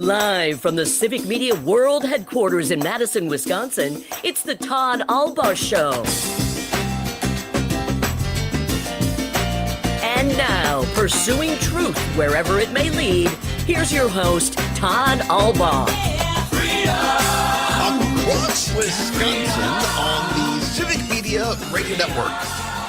Live from the Civic Media World Headquarters in Madison, Wisconsin, it's the Todd Allbaugh Show. And now, pursuing truth wherever it may lead, here's your host, Todd Allbaugh. Across Wisconsin on the Civic Media Radio Network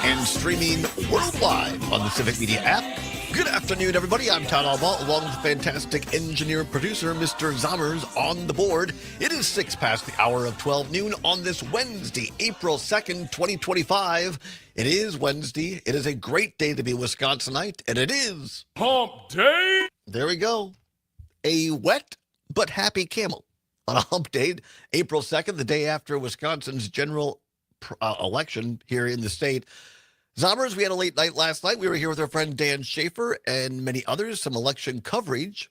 and streaming worldwide on the Civic Media app. Good afternoon, everybody. I'm Todd Allbaugh, along with fantastic engineer and producer, Mr. Zommers, on the board. It is 6 past the hour of 12 noon on this Wednesday, April 2nd, 2025. It is Wednesday. It is a great day to be Wisconsinite, and it is Hump Day. There we go. A wet but happy camel on a hump day, April 2nd, the day after Wisconsin's general election here in the state. Zommers, we had a late night last night. We were here with our friend Dan Schaefer and many others, some election coverage.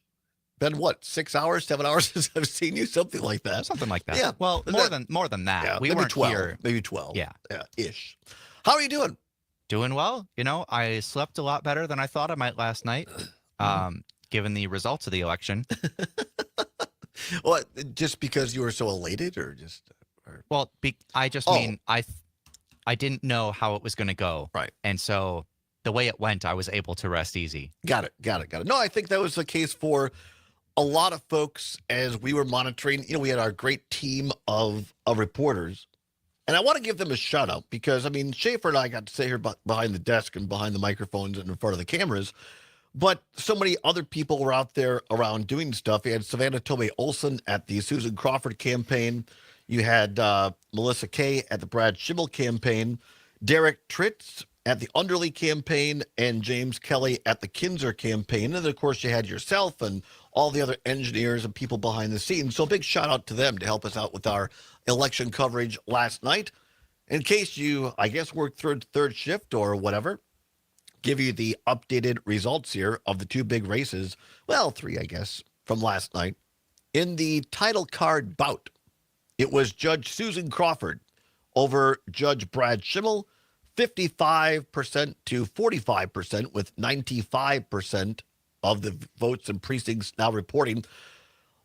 Been what, 6 hours, 7 hours since I've seen you? Something like that. Something like that. Yeah. Well, more than that. Yeah, we maybe weren't 12, here. maybe 12. Yeah. Yeah, ish. How are you doing? Doing well. You know, I slept a lot better than I thought I might last night, given the results of the election. What, just because you were so elated or just? Well, I just mean, I didn't know how it was going to go. Right. And so the way it went, I was able to rest easy. Got it. No, I think that was the case for a lot of folks as we were monitoring. You know, we had our great team of reporters. And I want to give them a shout out because, I mean, Schaefer and I got to sit here behind the desk and behind the microphones and in front of the cameras. But so many other people were out there around doing stuff. You had Savannah Tomei Olson at the Susan Crawford campaign. You had Melissa Kay at the Brad Schimmel campaign, Derek Tritz at the Underly campaign, and James Kelly at the Kinzer campaign. And then, of course, you had yourself and all the other engineers and people behind the scenes. So a big shout out to them to help us out with our election coverage last night. In case you, I guess, worked third shift or whatever, give you the updated results here of the two big races. Well, three, I guess, from last night. In the title card bout, it was Judge Susan Crawford over Judge Brad Schimmel, 55% to 45%, with 95% of the votes and precincts now reporting.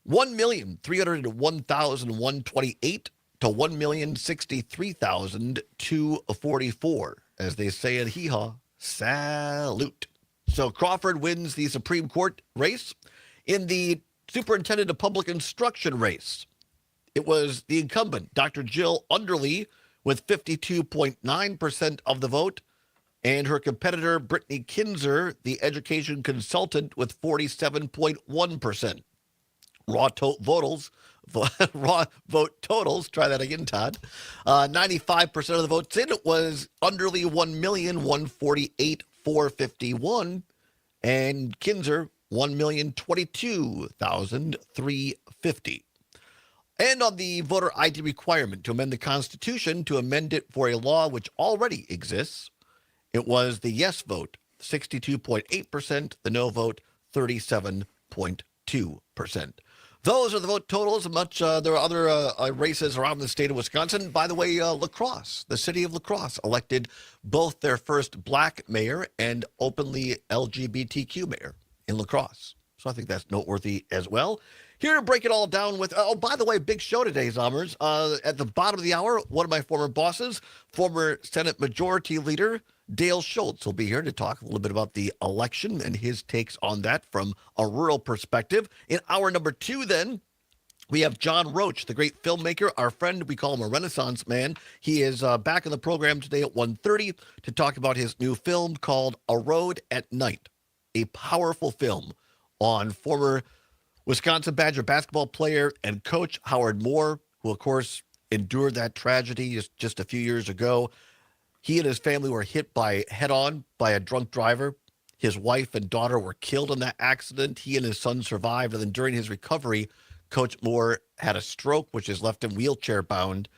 1,301,128 to 1,063,244. As they say in hee-haw, salute. So Crawford wins the Supreme Court race. In the Superintendent of Public Instruction race, it was the incumbent, Dr. Jill Underly, with 52.9% of the vote, and her competitor, Brittany Kinzer, the education consultant, with 47.1%. Raw vote totals, try that again, Todd. 95% of the votes in was Underly 1,148,451, and Kinzer 1,022,350. And on the voter ID requirement to amend the Constitution to amend it for a law which already exists, it was the yes vote, 62.8%, the no vote, 37.2%. Those are the vote totals. There are other races around the state of Wisconsin. By the way, La Crosse, the city of La Crosse, elected both their first black mayor and openly LGBTQ mayor in La Crosse. So I think that's noteworthy as well. Here to break it all down with, by the way, big show today, Zommers. At the bottom of the hour, one of my former bosses, former Senate Majority Leader Dale Schultz will be here to talk a little bit about the election and his takes on that from a rural perspective. In hour number 2, then, we have John Roach, the great filmmaker, our friend. We call him a Renaissance man. He is back in the program today at 1:30 to talk about his new film called A Road at Night, a powerful film on former Wisconsin Badger basketball player and coach Howard Moore, who, of course, endured that tragedy just a few years ago. He and his family were hit head-on by a drunk driver. His wife and daughter were killed in that accident. He and his son survived. And then during his recovery, Coach Moore had a stroke, which has left him wheelchair-bound.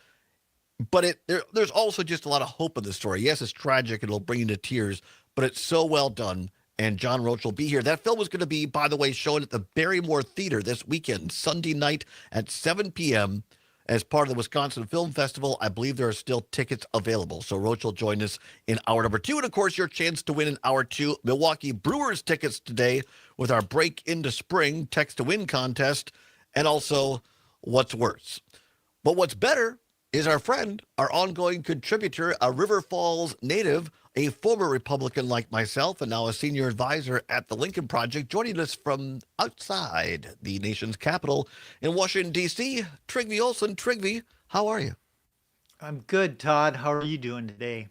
But there's also just a lot of hope in the story. Yes, it's tragic and it'll bring you to tears, but it's so well done. And John Roach will be here. That film is going to be, by the way, shown at the Barrymore Theater this weekend, Sunday night at 7 p.m. as part of the Wisconsin Film Festival. I believe there are still tickets available. So Roach will join us in hour number 2. And of course, your chance to win in hour 2 Milwaukee Brewers tickets today with our Break into Spring text to win contest, and also what's worse. But what's better is our friend, our ongoing contributor, a River Falls native, a former Republican like myself, and now a senior advisor at the Lincoln Project, joining us from outside the nation's capital in Washington, D.C., Trygve Olson. Trygve, how are you? I'm good, Todd. How are you doing today?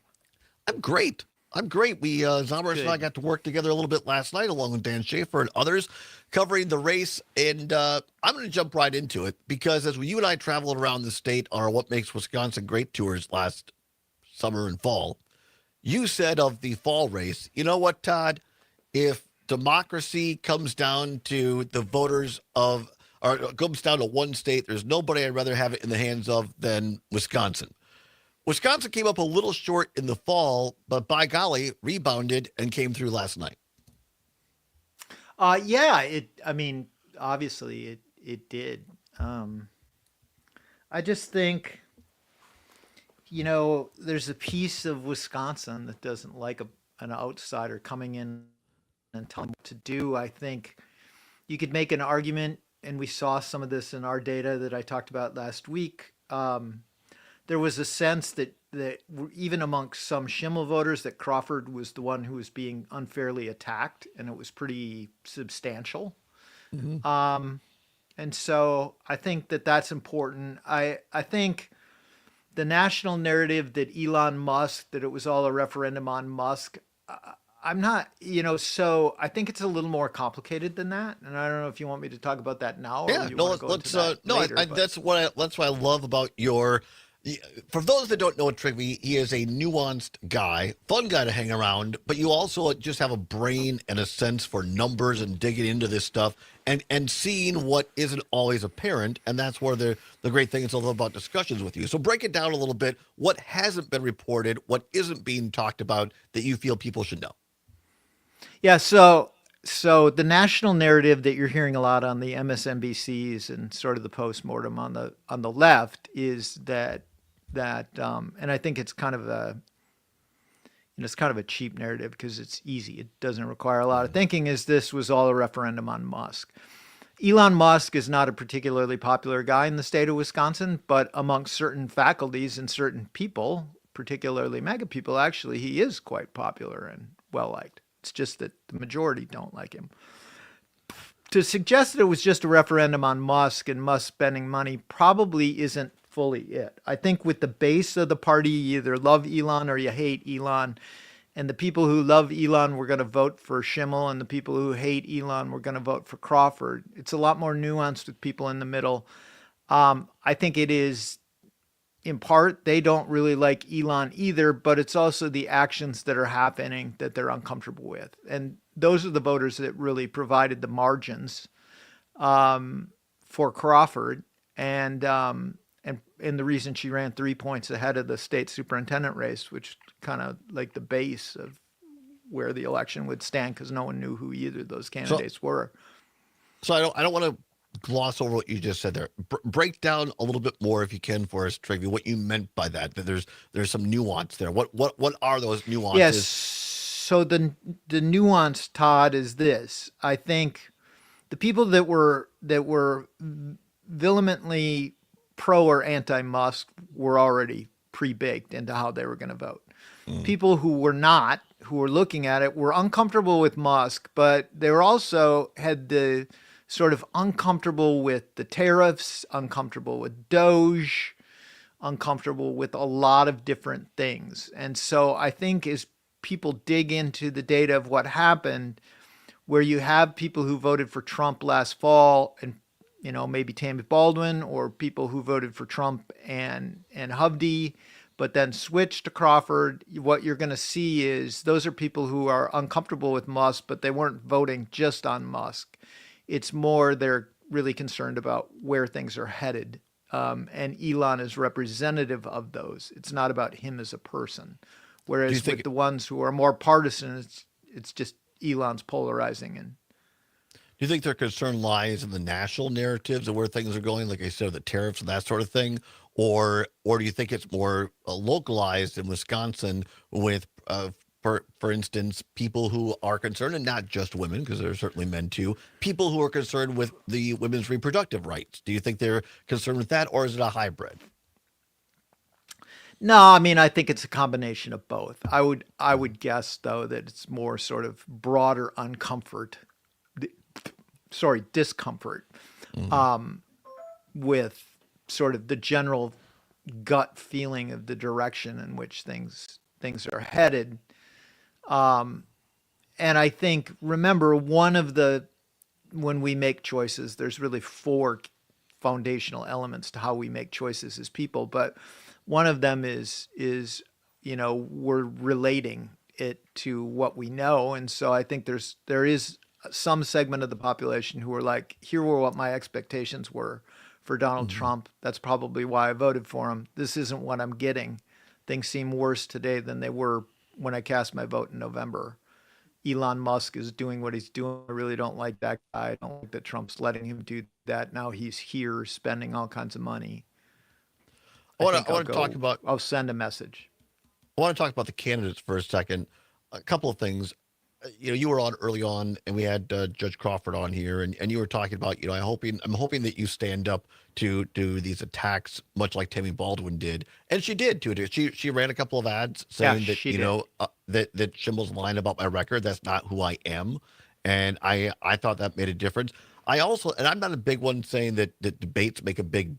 I'm great. We, Zombers and I got to work together a little bit last night, along with Dan Schaefer and others, covering the race. And I'm going to jump right into it because as you and I traveled around the state on our What Makes Wisconsin Great tours last summer and fall, you said of the fall race, you know what, Todd? If democracy comes down to the voters of, or comes down to one state, there's nobody I'd rather have it in the hands of than Wisconsin. Wisconsin came up a little short in the fall, but by golly, rebounded and came through last night. Obviously it did. I just think, there's a piece of Wisconsin that doesn't like an outsider coming in and telling them what to do. I think you could make an argument, and we saw some of this in our data that I talked about last week. There was a sense that even amongst some Schimmel voters that Crawford was the one who was being unfairly attacked, and it was pretty substantial. Mm-hmm. And so I think that's important. I think the national narrative that Elon Musk, that it was all a referendum on Musk, I'm not, so I think it's a little more complicated than that. And I don't know if you want me to talk about that now. Yeah, that's what I love about your. For those that don't know Trygve, he is a nuanced guy, fun guy to hang around, but you also just have a brain and a sense for numbers and digging into this stuff and seeing what isn't always apparent, and that's where the great thing is I love about discussions with you. So break it down a little bit. What hasn't been reported, what isn't being talked about that you feel people should know? Yeah, so the national narrative that you're hearing a lot on the MSNBCs and sort of the postmortem on the left is that and I think it's kind of a cheap narrative because it's easy. It doesn't require a lot of thinking. Is this was all a referendum on Musk? Elon Musk is not a particularly popular guy in the state of Wisconsin, but amongst certain faculties and certain people, particularly MAGA people, actually, he is quite popular and well liked. It's just that the majority don't like him. To suggest that it was just a referendum on Musk and Musk spending money probably isn't fully it. I think with the base of the party, you either love Elon or you hate Elon. And the people who love Elon were going to vote for Schimmel, and the people who hate Elon were going to vote for Crawford. It's a lot more nuanced with people in the middle. I think it is, in part, they don't really like Elon either, but it's also the actions that are happening that they're uncomfortable with. And those are the voters that really provided the margins for Crawford. And the reason she ran 3 points ahead of the state superintendent race, which kind of like the base of where the election would stand, because no one knew who either of those candidates were. So I don't want to gloss over what you just said there. Break down a little bit more, if you can, for us, Trygve, what you meant by that. That there's some nuance there. What are those nuances? Yes. So the nuance, Todd, is this. I think the people that were vehemently pro or anti-Musk were already pre-baked into how they were going to vote. People who were not, who were looking at it, were uncomfortable with Musk, but they were also had the sort of uncomfortable with the tariffs, uncomfortable with Doge, uncomfortable with a lot of different things. And so I think as people dig into the data of what happened, where you have people who voted for Trump last fall and maybe Tammy Baldwin, or people who voted for Trump and Hovde, but then switched to Crawford, what you're going to see is those are people who are uncomfortable with Musk, but they weren't voting just on Musk. It's more they're really concerned about where things are headed. And Elon is representative of those. It's not about him as a person. Whereas with the ones who are more partisan, it's just Elon's polarizing. And Do you think their concern lies in the national narratives of where things are going, like I said, the tariffs and that sort of thing, or do you think it's more localized in Wisconsin with, for instance, people who are concerned, and not just women, because there are certainly men too, people who are concerned with the women's reproductive rights? Do you think they're concerned with that, or is it a hybrid? No, I mean, I think it's a combination of both. I would guess though that it's more sort of broader discomfort with sort of the general gut feeling of the direction in which things are headed. And I think, remember, when we make choices, there's really four foundational elements to how we make choices as people, but one of them is we're relating it to what we know. And so I think there is some segment of the population who are like, here were what my expectations were for Donald Trump. That's probably why I voted for him. This isn't what I'm getting. Things seem worse today than they were when I cast my vote in November. Elon Musk is doing what he's doing. I really don't like that guy. I don't like that Trump's letting him do that. Now he's here spending all kinds of money. I want to talk about. I'll send a message. I want to talk about the candidates for a second. A couple of things. You were on early on, and we had Judge Crawford on here, and you were talking about, I'm hoping that you stand up to these attacks, much like Tammy Baldwin did, and she did too. She ran a couple of ads saying that Schimmel's line about my record, that's not who I am, and I thought that made a difference. I also, and I'm not a big one saying that debates make a big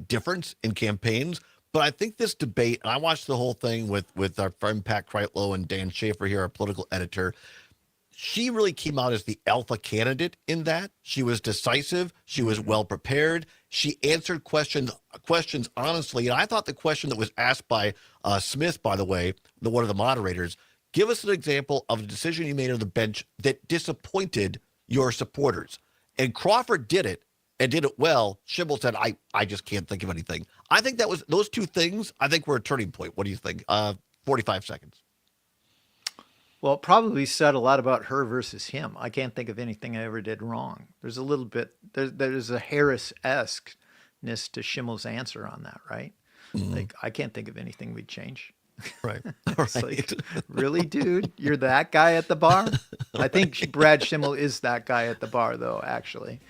difference in campaigns. But I think this debate, and I watched the whole thing with our friend Pat Kreitlow and Dan Schaefer here, our political editor. She really came out as the alpha candidate in that. She was decisive. She was well prepared. She answered questions honestly. And I thought the question that was asked by Smith, by the way, one of the moderators, give us an example of a decision you made on the bench that disappointed your supporters. And Crawford did it. And did it well. Schimmel said, I just can't think of anything. I think that was those two things, I think, were a turning point. What do you think? 45 seconds. Well, it probably said a lot about her versus him. I can't think of anything I ever did wrong. There's a little bit, there's a Harris-esque-ness to Schimmel's answer on that, right? Like, I can't think of anything we'd change. Right. It's like, really, dude? You're that guy at the bar? I think Brad Schimmel is that guy at the bar, though, actually.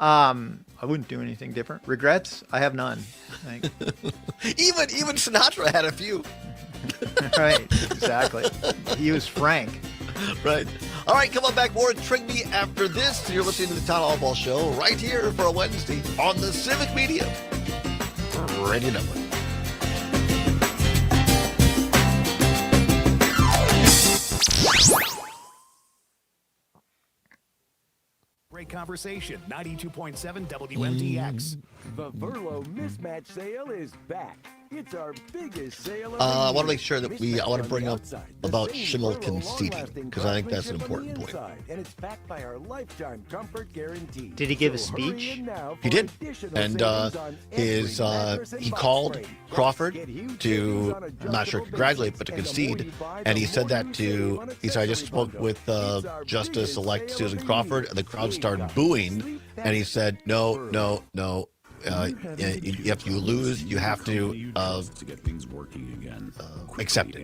I wouldn't do anything different. Regrets? I have none. Like, even Sinatra had a few. Right, exactly. He was frank. Right. All right, come on back. More Trigby after this. You're listening to the Todd Allbaugh Show right here for a Wednesday on the Civic Media Radio Network. Great conversation. 92.7 WMDX. The Verlo mismatch sale is back. It's our biggest sale of I want to the make sure that year. I want to bring up Outside, about the same Schimmel Verlo conceding, long-lasting because I think that's an craftsmanship on the important point. inside, and it's backed by our lifetime comfort guarantee. Did he give a So hurry speech? in now He for did. additional And savings on his every mattress and he box called frame. Crawford Get huge to, savings on I'm not sure adjustable congratulate, but to basics, and the more concede. you buy, And the he said more that you to, save on he said, I just accessory spoke bundle. with It's our Justice-elect biggest Susan sale of the Crawford, year. and the crowd We started got booing. sleep And he said, no. If you lose, you have to get things working again. accept it.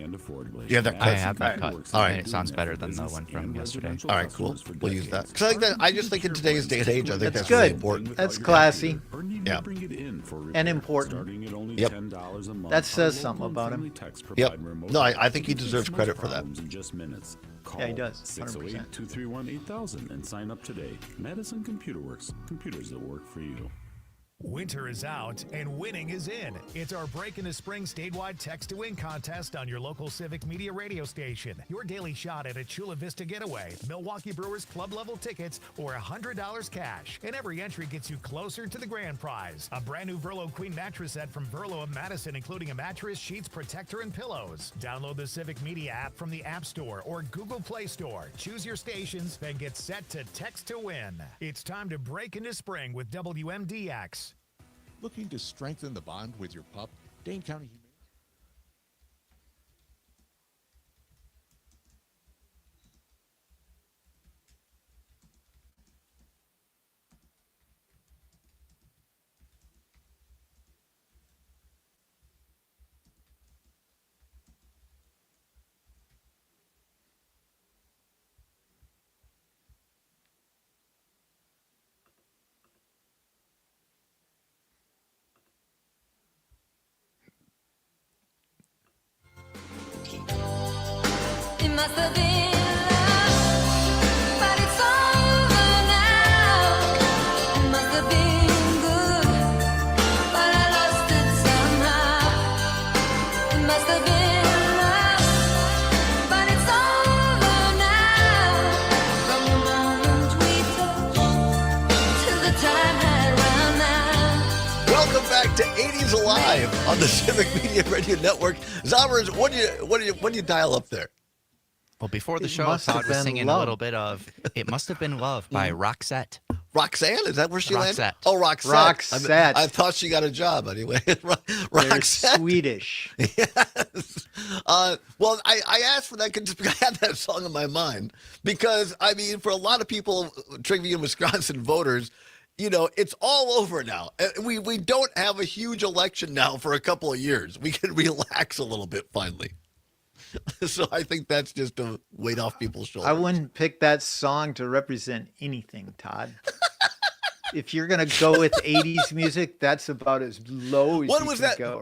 You have that I cut? have that cut. All right. And it sounds better than the one from yesterday. All right, cool. We'll use that. Because I just think in today's day and age, I think That's that's really good. important. That's classy. Yeah. And important. Yep. That says something about him. Yep. No, I think he deserves credit for that. Yeah, he does. 608 231 8000 and sign up today. Madison Computer Works. Computers that work for you. Winter is out and winning is in. It's our Break into Spring statewide text to win contest on your local Civic Media radio station. Your daily shot at a Chula Vista getaway, Milwaukee Brewers club level tickets, or $100 cash. And every entry gets you closer to the grand prize. A brand new Verlo Queen mattress set from Verlo of Madison, including a mattress, sheets, protector, and pillows. Download the Civic Media app from the App Store or Google Play Store. Choose your stations, then get set to text to win. It's time to break into spring with WMDX. Looking to strengthen the bond with your pup? Dane County Humane. must have been love, but it's over now. It must have been good, but I lost it somehow. It must have been love, but it's over now. From the moment we touched till the time had run out. Welcome back to 80s Alive on the Civic Media Radio Network. Zombers, what do you dial up there? Well, before the It show, must have Todd was been singing love. a little bit of "It Must Have Been Love" by Roxette. Roxanne? Is that where she landed? Roxette. Oh, Roxette. Roxette. I thought she got a job anyway. They're Roxette. Swedish. Yes. Well, I asked for that because I had that song in my mind. Because, I mean, for a lot of people, Trinity and Wisconsin voters, you know, it's all over now. We don't have a huge election now for a couple of years. We can relax a little bit finally. So I think that's just a weight off people's shoulders. I wouldn't pick that song to represent anything, Todd. If you're gonna go with 80s music, that's about as low as When you was can that? go.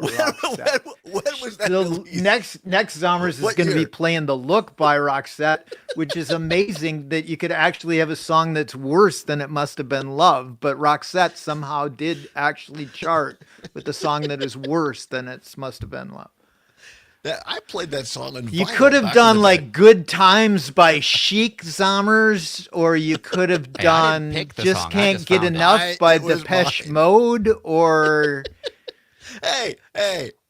When was that? The released? next Zombers is What going to be year? playing "The Look" by Roxette, which is amazing that you could actually have a song that's worse than "It Must Have Been Love." But Roxette somehow did actually chart with the song that is worse than "It Must Have Been Love." I played that song on You vinyl could back have in done the like day. "Good Times" by Chic Zombers, or you could have Hey, I didn't done pick the "Just song, I Can't just Get found it. Enough" by It was Depeche mine. Mode, or Hey.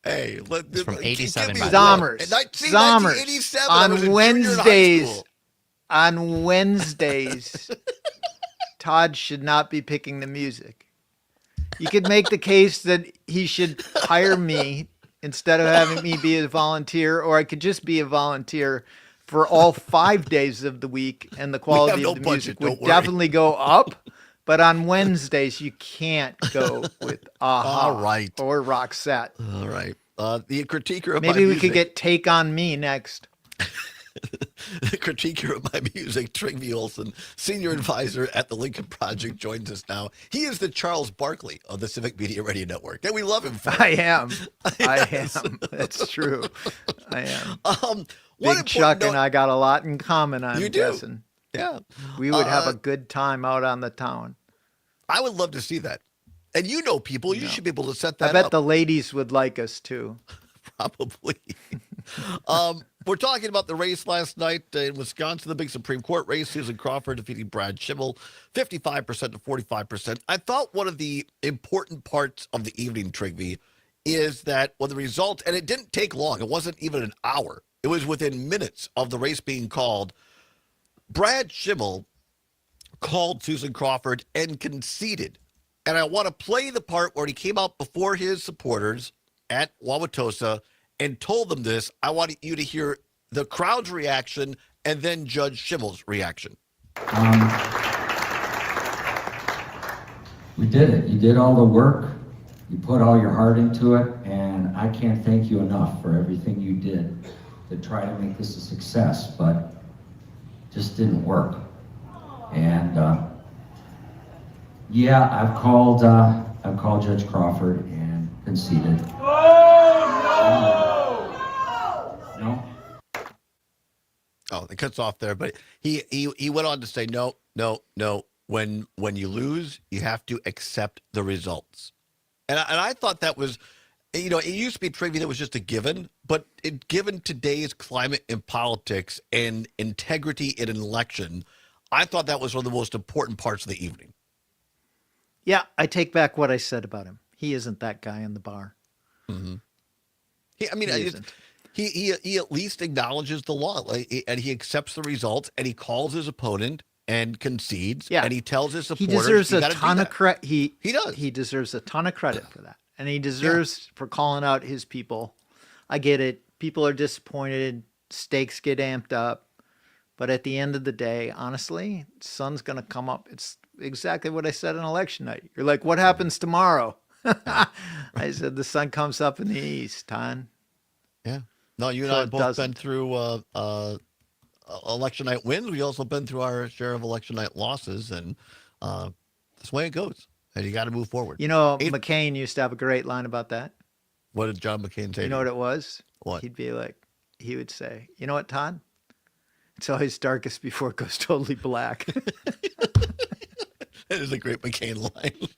It's from 87, by the way. Zombers. Zombers 1987, I was a on junior in high Wednesdays. school. On Wednesdays, Todd should not be picking the music. You could make the case that he should hire me instead of having me be a volunteer, or I could just be a volunteer for all 5 days of the week, and the quality no of the budget, music don't would worry. definitely go up. But on Wednesdays, you can't go with Aha All right. or Roxette. All right. The critiquer of my Maybe we music. could get Take On Me next. The critiquer of my music, Trygve Olson, senior advisor at the Lincoln Project, joins us now. He is the Charles Barkley of the Civic Media Radio Network, and we love him for it. I am. That's true. I am. One Big important Chuck note- and I got a lot in common, I'm You do. guessing. Yeah. We would have a good time out on the town. I would love to see that. And you know people, you should be able to set that I bet up. the ladies would like us too. Probably. We're talking about the race last night in Wisconsin, the big Supreme Court race. Susan Crawford defeating Brad Schimmel, 55% to 45%. I thought one of the important parts of the evening, Trygve, is that when the result, and it didn't take long, it wasn't even an hour, it was within minutes of the race being called, Brad Schimmel called Susan Crawford and conceded. And I want to play the part where he came out before his supporters at Wauwatosa and told them this. I want you to hear the crowd's reaction and then Judge Schimmel's reaction. We did it. You did all the work. You put all your heart into it, and I can't thank you enough for everything you did to try to make this a success, but it just didn't work. And yeah, I've called Judge Crawford and conceded. No. Oh, it cuts off there, but he went on to say, no. When you lose, you have to accept the results. And I thought that was, you know, it used to be trivia that was just a given, but given today's climate in politics and integrity in an election, I thought that was one of the most important parts of the evening. Yeah, I take back what I said about him. He isn't that guy in the bar. Mm-hmm. He at least acknowledges the law, and he accepts the results, and he calls his opponent and concedes. Yeah, and he tells his he supporters deserves you a gotta do ton of that. credit. He does. He deserves a ton of credit for that, and he deserves for calling out his people. I get it. People are disappointed. Stakes get amped up, but at the end of the day, honestly, sun's gonna come up. It's exactly what I said on election night. You're like, what happens tomorrow? I said the sun comes up in the east, Ton. Yeah. No, you and So I it have both doesn't. been through election night wins. We also been through our share of election night losses, and that's the way it goes. And you got to move forward. You know, McCain used to have a great line about that. What did John McCain say? You know what it was? What? He would say, you know what, Todd? It's always darkest before it goes totally black. That is a great McCain line.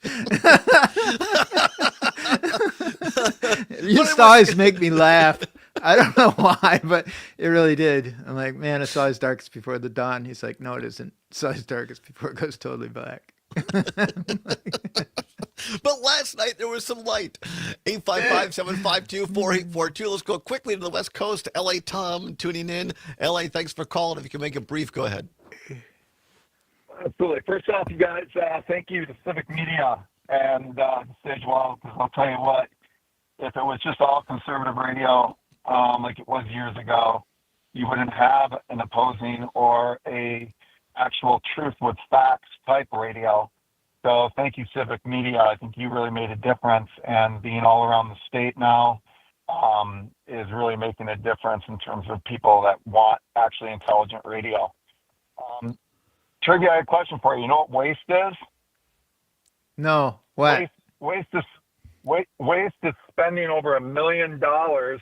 It used to always make me laugh. I don't know why, but it really did. I'm like, man, it's always darkest before the dawn. He's like, no, it isn't. It's always darkest before it goes totally black. But last night there was some light. 855-752-4842. Let's go quickly to the West Coast. LA Tom tuning in. LA, thanks for calling. If you can make it brief, go ahead. Absolutely. First off, you guys, thank you to Civic Media and Stage Wall, because I'll tell you what, if it was just all conservative radio like it was years ago, you wouldn't have an opposing or a actual truth with facts type radio. So thank you, Civic Media. I think you really made a difference, and being all around the state now is really making a difference in terms of people that want actually intelligent radio. Trivia, I have a question for you. You know what waste is? No, what? Waste is spending over $1 million on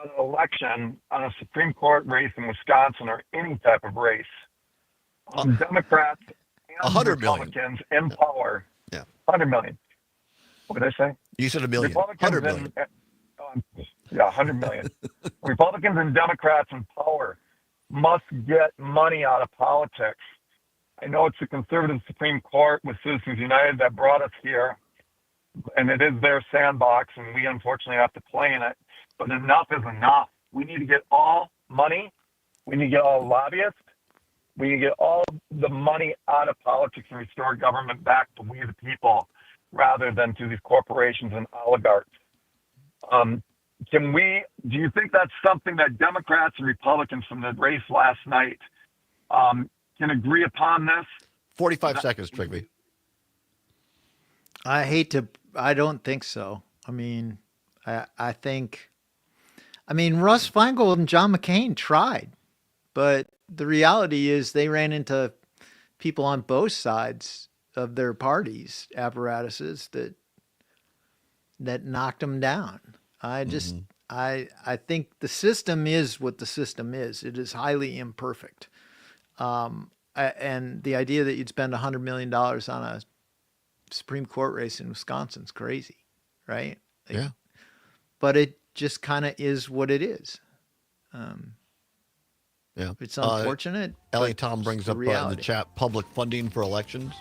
an election, on a Supreme Court race in Wisconsin or any type of race. Democrats and 100 million. Republicans in power. Yeah. 100 million. What did I say? You said $1 million. Republicans 100 million. Yeah, 100 million. Republicans and Democrats in power must get money out of politics. I know it's the conservative Supreme Court with Citizens United that brought us here, and it is their sandbox, and we unfortunately have to play in it. But enough is enough. We need to get all money. We need to get all lobbyists. We need to get all the money out of politics and restore government back to we the people rather than to these corporations and oligarchs. Do you think that's something that Democrats and Republicans from the race last night can agree upon this? 45 seconds, Trigby. I don't think so. I mean, I think Russ Feingold and John McCain tried, but the reality is they ran into people on both sides of their parties' apparatuses that knocked them down. I think the system is what the system is. It is highly imperfect. And the idea that you'd spend $100 million on a Supreme Court race in Wisconsin is crazy, right? Yeah. But it just kind of is what it is. Yeah. It's unfortunate. LA Tom brings up in the chat public funding for elections.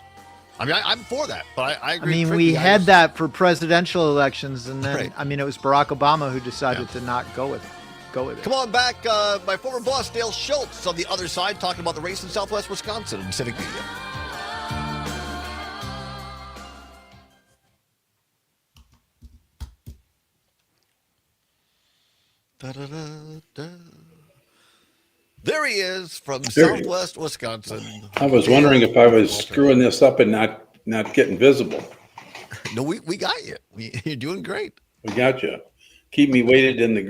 I mean, I'm for that, but I agree. I mean, we had that for presidential elections, and then, Right. I mean, it was Barack Obama who decided to not go with it. Come on back. My former boss, Dale Schultz, on the other side, talking about the race in Southwest Wisconsin in Civic Media. Da-da-da-da. There he is from Southwest Wisconsin. I was wondering if I was screwing this up and not getting visible. No, we got you. You're doing great. We got you. Keep me weighted in the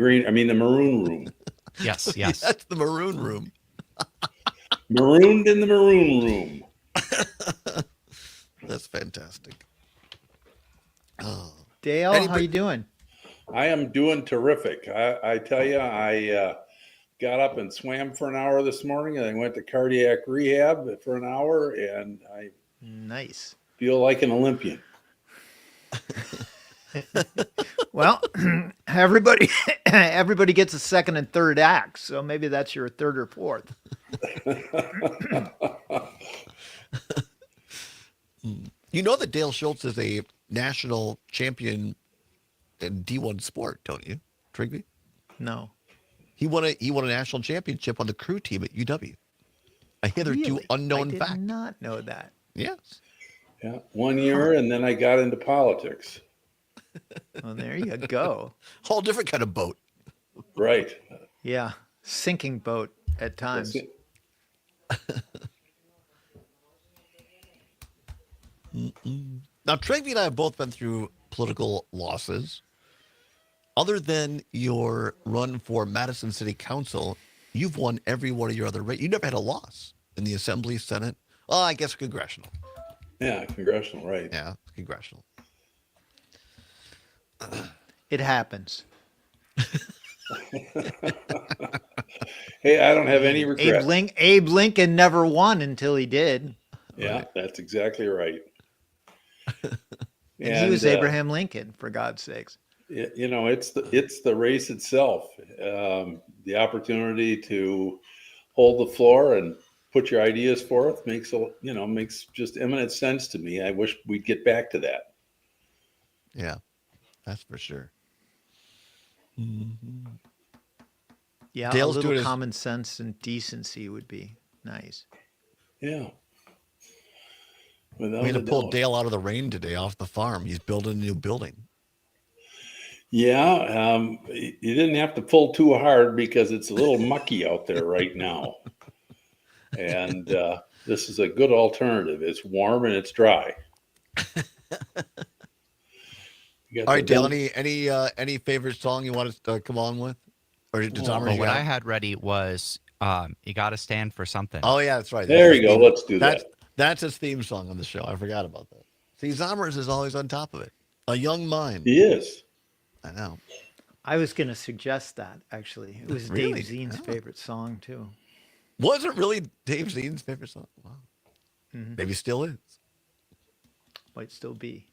maroon room. Yes. That's the maroon room. Marooned in the maroon room. That's fantastic. Oh. Dale, how you doing? I am doing terrific. I tell you, I got up and swam for an hour this morning, and I went to cardiac rehab for an hour, and I feel like an Olympian. Well, everybody gets a second and third act, so maybe that's your third or fourth. You know that Dale Schultz is a national champion in D1 sport, don't you, Trigby? No. He won a national championship on the crew team at UW. A hitherto unknown fact. I did not know that. Yes. Yeah, 1 year, and then I got into politics. Well, there you go. Whole different kind of boat. Right. Yeah, sinking boat at times. Now, Trigby and I have both been through political losses. Other than your run for Madison City Council, you've won every one of your other races. You never had a loss in the Assembly, Senate. Oh, I guess congressional. Yeah, congressional, right. Yeah, congressional. It happens. Hey, I don't have any regrets. Abe Lincoln never won until he did. Yeah, that's exactly right. And he was Abraham Lincoln, for God's sakes. You know, it's the race itself. The opportunity to hold the floor and put your ideas forth makes just eminent sense to me. I wish we'd get back to that. Yeah, that's for sure. Mm-hmm. Yeah, Dale's a little doing common sense and decency would be nice. Yeah. We had to pull Dale out of the rain today off the farm. He's building a new building. Yeah, you didn't have to pull too hard because it's a little mucky out there right now. And this is a good alternative. It's warm and it's dry. All right, Dale, any favorite song you want to come on with? Or what I had ready was You Gotta Stand for Something. Oh, yeah, that's right. There you go. Let's do that. That's his theme song on the show. I forgot about that. See, Zommers is always on top of it. A young mind. He is. I know. I was going to suggest that, actually. It was Really? Dave Zien's favorite song, too. Was it really Dave Zien's favorite song? Wow. Mm-hmm. Maybe still is. Might still be.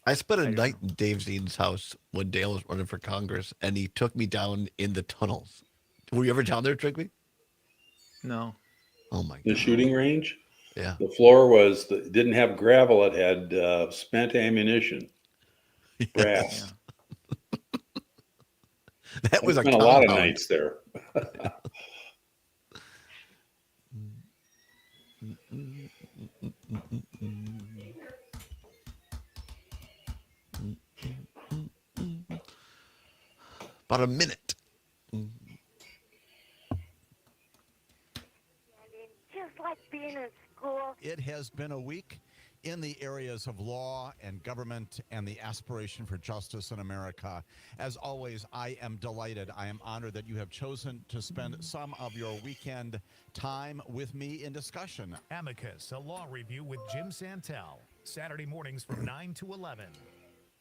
I spent a night in Dave Zien's house when Dale was running for Congress, and he took me down in the tunnels. Were you ever down there, Trigby? No. Oh, my God. The shooting range? Yeah. The floor didn't have gravel. It had spent ammunition. Brass. Yeah. That was a lot of nights there. About a minute. Just like being in school. It has been a week in the areas of law and government and the aspiration for justice in America. As always, I am delighted. I am honored that you have chosen to spend some of your weekend time with me in discussion. Amicus, a law review with Jim Santel. Saturday mornings from 9 to 11.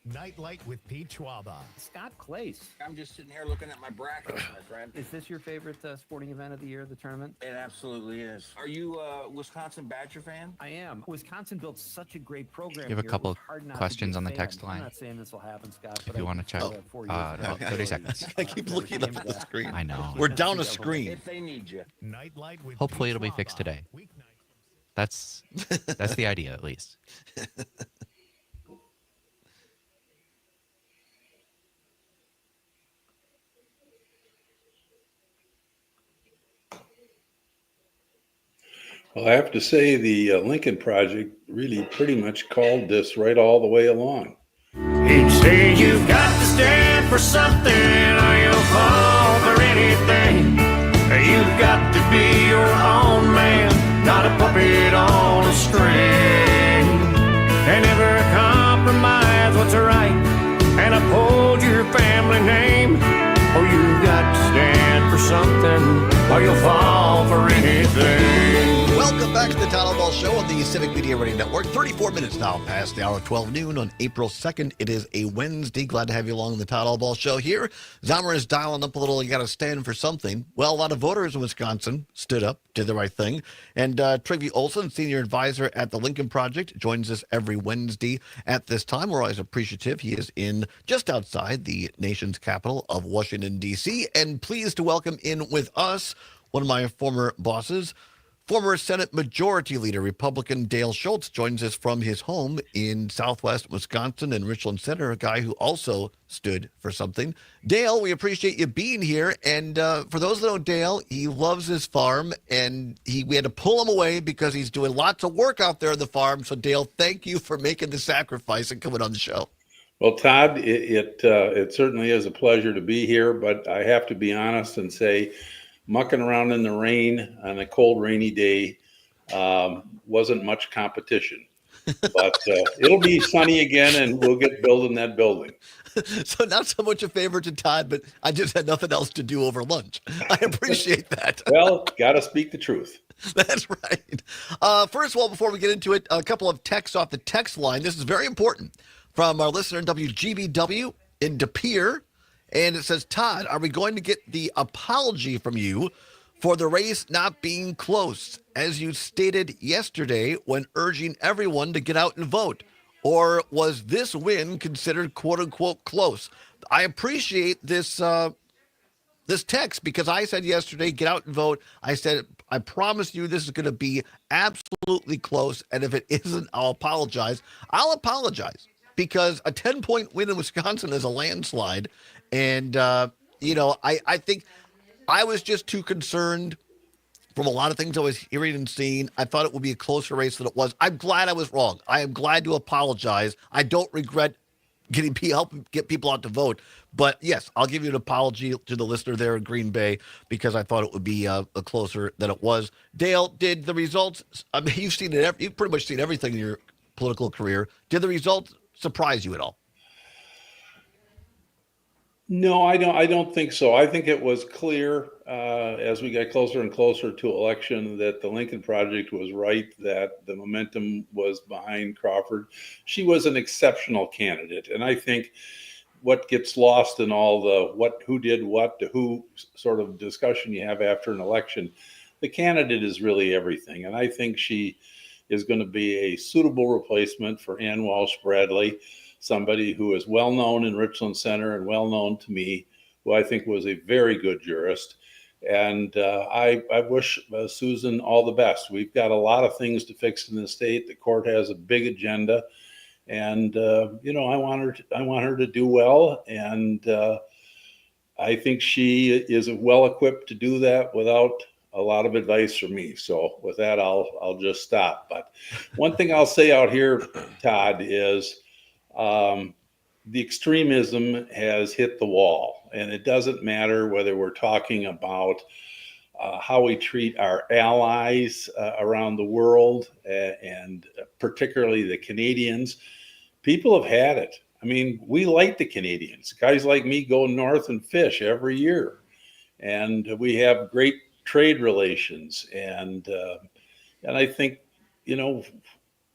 Nightlight with Pete Schwaba. Scott Clace. I'm just sitting here looking at my bracket, my friend. Is this your favorite sporting event of the year, the tournament? It absolutely is. Are you a Wisconsin Badger fan? I am. Wisconsin built such a great program. You have a couple questions on the text line. I'm not saying this will happen, Scott. If you want to check. No, 30 seconds. I keep looking up at the screen. I know. We're down a screen. If they need you. Nightlight with Hopefully Pete it'll be fixed Schwaba. today. That's the idea, at least. Well, I have to say the Lincoln Project really pretty much called this right all the way along. He'd say you've got to stand for something or you'll fall for anything. You've got to be your own man, not a puppet on a string. And never compromise what's right and uphold your family name. Oh, you've got to stand for something or you'll fall for anything. Welcome back to the Todd Allbaugh Show on the Civic Media Radio Network. 34 minutes now past the hour of 12 noon on April 2nd. It is a Wednesday. Glad to have you along the Todd Allbaugh Show here. Zommer is dialing up a little. You got to stand for something. Well, a lot of voters in Wisconsin stood up, did the right thing. And Trygve Olsen, senior advisor at the Lincoln Project, joins us every Wednesday at this time. We're always appreciative. He is in just outside the nation's capital of Washington, D.C. And pleased to welcome in with us one of my former bosses, former Senate Majority Leader, Republican Dale Schultz, joins us from his home in southwest Wisconsin and Richland Center, a guy who also stood for something. Dale, we appreciate you being here. And for those that know Dale, he loves his farm, and we had to pull him away because he's doing lots of work out there on the farm. So, Dale, thank you for making the sacrifice and coming on the show. Well, Todd, it certainly is a pleasure to be here, but I have to be honest and say, mucking around in the rain on a cold, rainy day wasn't much competition. But it'll be sunny again, and we'll get building that building. So not so much a favor to Todd, but I just had nothing else to do over lunch. I appreciate that. Well, got to speak the truth. That's right. First of all, before we get into it, a couple of texts off the text line. This is very important from our listener in WGBW in De Pere. And it says, Todd, are we going to get the apology from you for the race not being close, as you stated yesterday when urging everyone to get out and vote? Or was this win considered quote unquote close? I appreciate this text because I said yesterday, get out and vote. I said, I promise you this is going to be absolutely close. And if it isn't, I'll apologize. I'll apologize because a 10-point win in Wisconsin is a landslide. And, I think I was just too concerned from a lot of things I was hearing and seeing. I thought it would be a closer race than it was. I'm glad I was wrong. I am glad to apologize. I don't regret helping get people out to vote. But yes, I'll give you an apology to the listener there in Green Bay because I thought it would be a closer than it was. Dale, did the results? I mean, you've seen it. You've pretty much seen everything in your political career. Did the results surprise you at all? No, I don't think so. I think it was clear as we got closer and closer to election that the Lincoln Project was right, that the momentum was behind Crawford. She was an exceptional candidate. And I think what gets lost in all the who did what to who sort of discussion you have after an election, the candidate is really everything. And I think she is going to be a suitable replacement for Ann Walsh Bradley, somebody who is well known in Richland Center and well known to me, who I think was a very good jurist. And I wish Susan all the best. We've got a lot of things to fix in the state. The court has a big agenda, and I want her to do well. And I think she is well equipped to do that without a lot of advice from me. So with that, I'll just stop. But one thing I'll say out here, Todd, is the extremism has hit the wall, and it doesn't matter whether we're talking about how we treat our allies around the world, and particularly the Canadians. People have had it. I mean, we like the Canadians. Guys like me go north and fish every year, and we have great trade relations. And I think,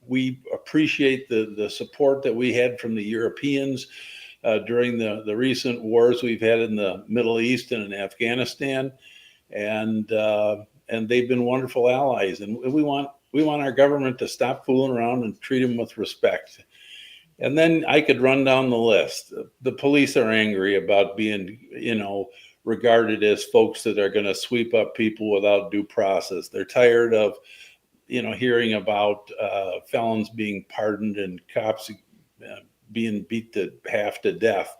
we appreciate the support that we had from the Europeans during the recent wars we've had in the Middle East and in Afghanistan, and they've been wonderful allies. And we want our government to stop fooling around and treat them with respect. And then I could run down the list. The police are angry about being, regarded as folks that are going to sweep up people without due process. They're tired of hearing about felons being pardoned and cops being beat to half to death.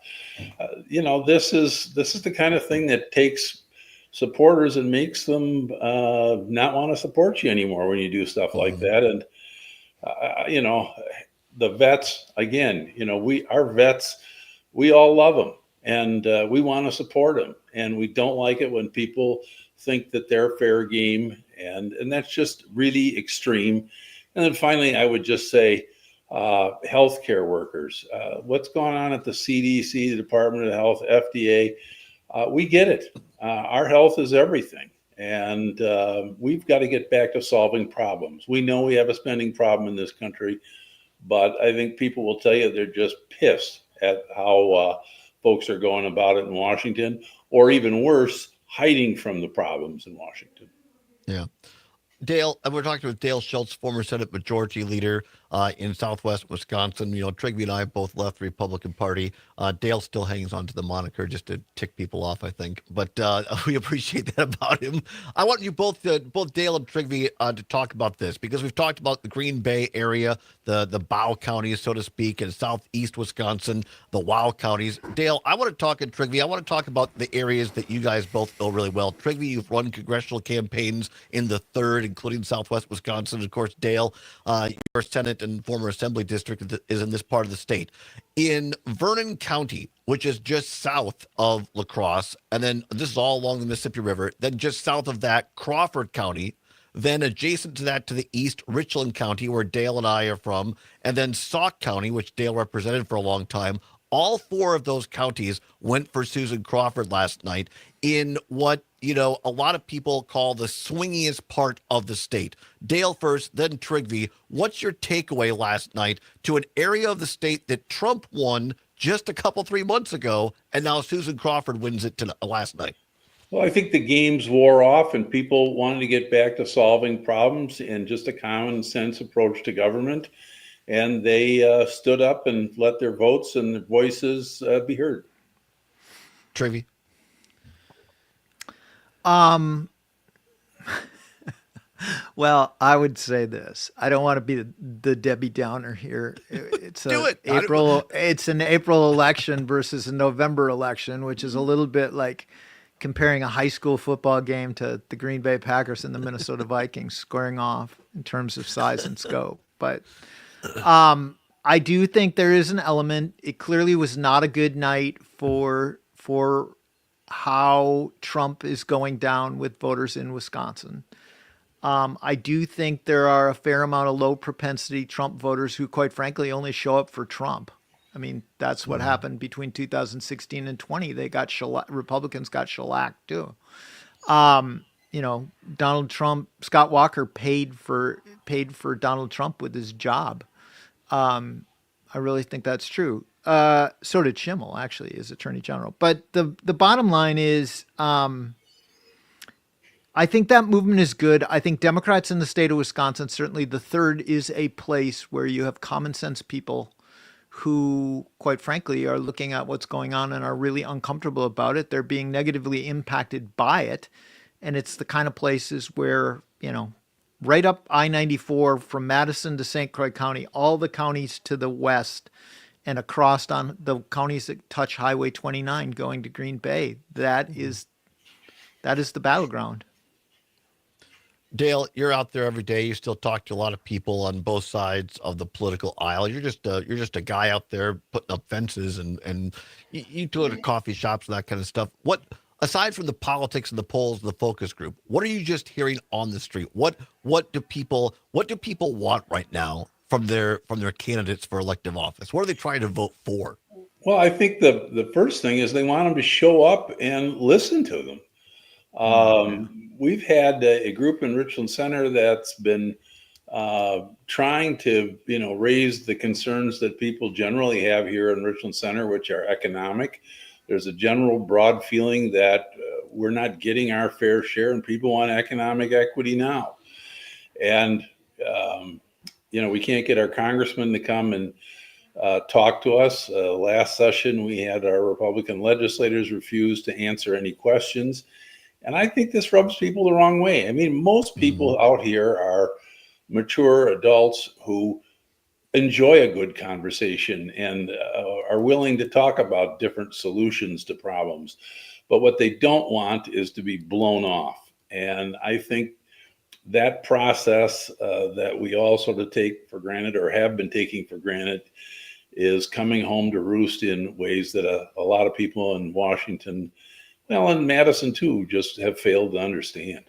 This is the kind of thing that takes supporters and makes them not want to support you anymore when you do stuff like that. And the vets, again, our vets, we all love them, and we want to support them, and we don't like it when people think that they're fair game, and that's just really extreme. And then finally, I would just say healthcare workers, what's going on at the CDC, the Department of Health, FDA, we get it. Our health is everything, and we've got to get back to solving problems. We know we have a spending problem in this country, but I think people will tell you they're just pissed at how folks are going about it in Washington, or even worse, hiding from the problems in Washington. Yeah. Dale, we're talking with Dale Schultz, former Senate Majority Leader in Southwest Wisconsin. Trigby and I both left the Republican Party. Dale still hangs on to the moniker just to tick people off, I think. But we appreciate that about him. I want you both Dale and Trigby, to talk about this, because we've talked about the Green Bay area, the Bow counties, so to speak, and southeast Wisconsin, the Wow counties. Dale, I want to talk, and Trigby, I want to talk about the areas that you guys both know really well. Trigby, you've run congressional campaigns in the 3rd, including Southwest Wisconsin. Of course, Dale, your Senate and former Assembly district is in this part of the state. In Vernon County, which is just south of La Crosse, and then this is all along the Mississippi River, then just south of that, Crawford County, then adjacent to that to the east, Richland County, where Dale and I are from, and then Sauk County, which Dale represented for a long time. All 4 of those counties went for Susan Crawford last night in what, a lot of people call the swingiest part of the state. Dale first, then Trigby. What's your takeaway last night to an area of the state that Trump won just a couple 3 months ago, and now Susan Crawford wins it last night. Well, I think the games wore off and people wanted to get back to solving problems and just a common sense approach to government. And they stood up and let their votes and their voices be heard. Trivia. Well, I would say this. I don't want to be the Debbie Downer here. It's Do it. It's an April election versus a November election, which is a little bit like comparing a high school football game to the Green Bay Packers and the Minnesota Vikings squaring off in terms of size and scope. But I do think there is an element. It clearly was not a good night for how Trump is going down with voters in Wisconsin. I do think there are a fair amount of low propensity Trump voters who, quite frankly, only show up for Trump. I mean, that's what happened between 2016 and 20. They got Republicans got shellacked too. Donald Trump, Scott Walker paid for Donald Trump with his job. I really think that's true. So did Schimmel, actually, as Attorney General. But the bottom line is, I think that movement is good. I think Democrats in the state of Wisconsin, certainly the third, is a place where you have common sense people who, quite frankly, are looking at what's going on and are really uncomfortable about it. They're being negatively impacted by it. And it's the kind of places where, right up I-94 from Madison to St. Croix County, all the counties to the west and across on the counties that touch Highway 29 going to Green Bay, that is the battleground. Dale, you're out there every day. You still talk to a lot of people on both sides of the political aisle. You're just a guy out there putting up fences and you do it at coffee shops and that kind of stuff. What, aside from the politics and the polls and the focus group, what are you just hearing on the street? What do people want right now from their candidates for elective office? What are they trying to vote for? Well, I think the first thing is they want them to show up and listen to them. We've had a group in Richland Center that's been trying to, raise the concerns that people generally have here in Richland Center, which are economic. There's a general broad feeling that we're not getting our fair share and people want economic equity now. And, we can't get our congressman to come and talk to us. Last session, we had our Republican legislators refuse to answer any questions. And I think this rubs people the wrong way. I mean, most people out here are mature adults who enjoy a good conversation and are willing to talk about different solutions to problems. But what they don't want is to be blown off. And I think that process that we all sort of take for granted or have been taking for granted is coming home to roost in ways that a lot of people in Washington, well, in Madison too, just have failed to understand.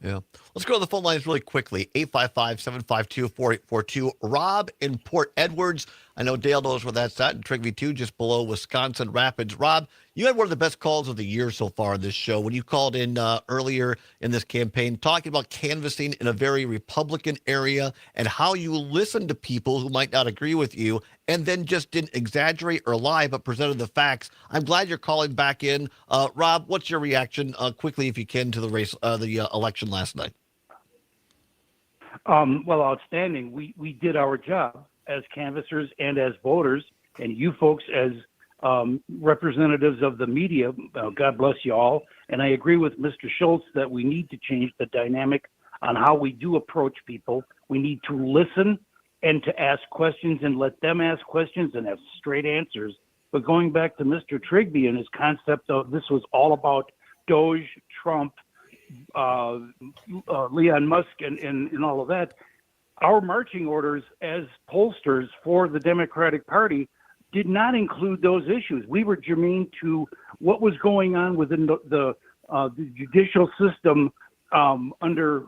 Yeah. Let's go to the phone lines really quickly. 855-752-4842. Rob in Port Edwards. I know Dale knows where that's at in Trigby 2, just below Wisconsin Rapids. Rob, you had one of the best calls of the year so far in this show when you called in earlier in this campaign talking about canvassing in a very Republican area and how you listen to people who might not agree with you and then just didn't exaggerate or lie but presented the facts. I'm glad you're calling back in. Rob, what's your reaction quickly, if you can, to the race, the election last night? Well, outstanding. We did our job as canvassers and as voters, and you folks as representatives of the media. God bless you all. And I agree with Mr. Schultz that we need to change the dynamic on how we do approach people. We need to listen and to ask questions and let them ask questions and have straight answers. But going back to Mr. Trigby and his concept of this was all about Doge, Trump, Elon Musk and all of that, our marching orders as pollsters for the Democratic Party did not include those issues. We were germane to what was going on within the judicial system under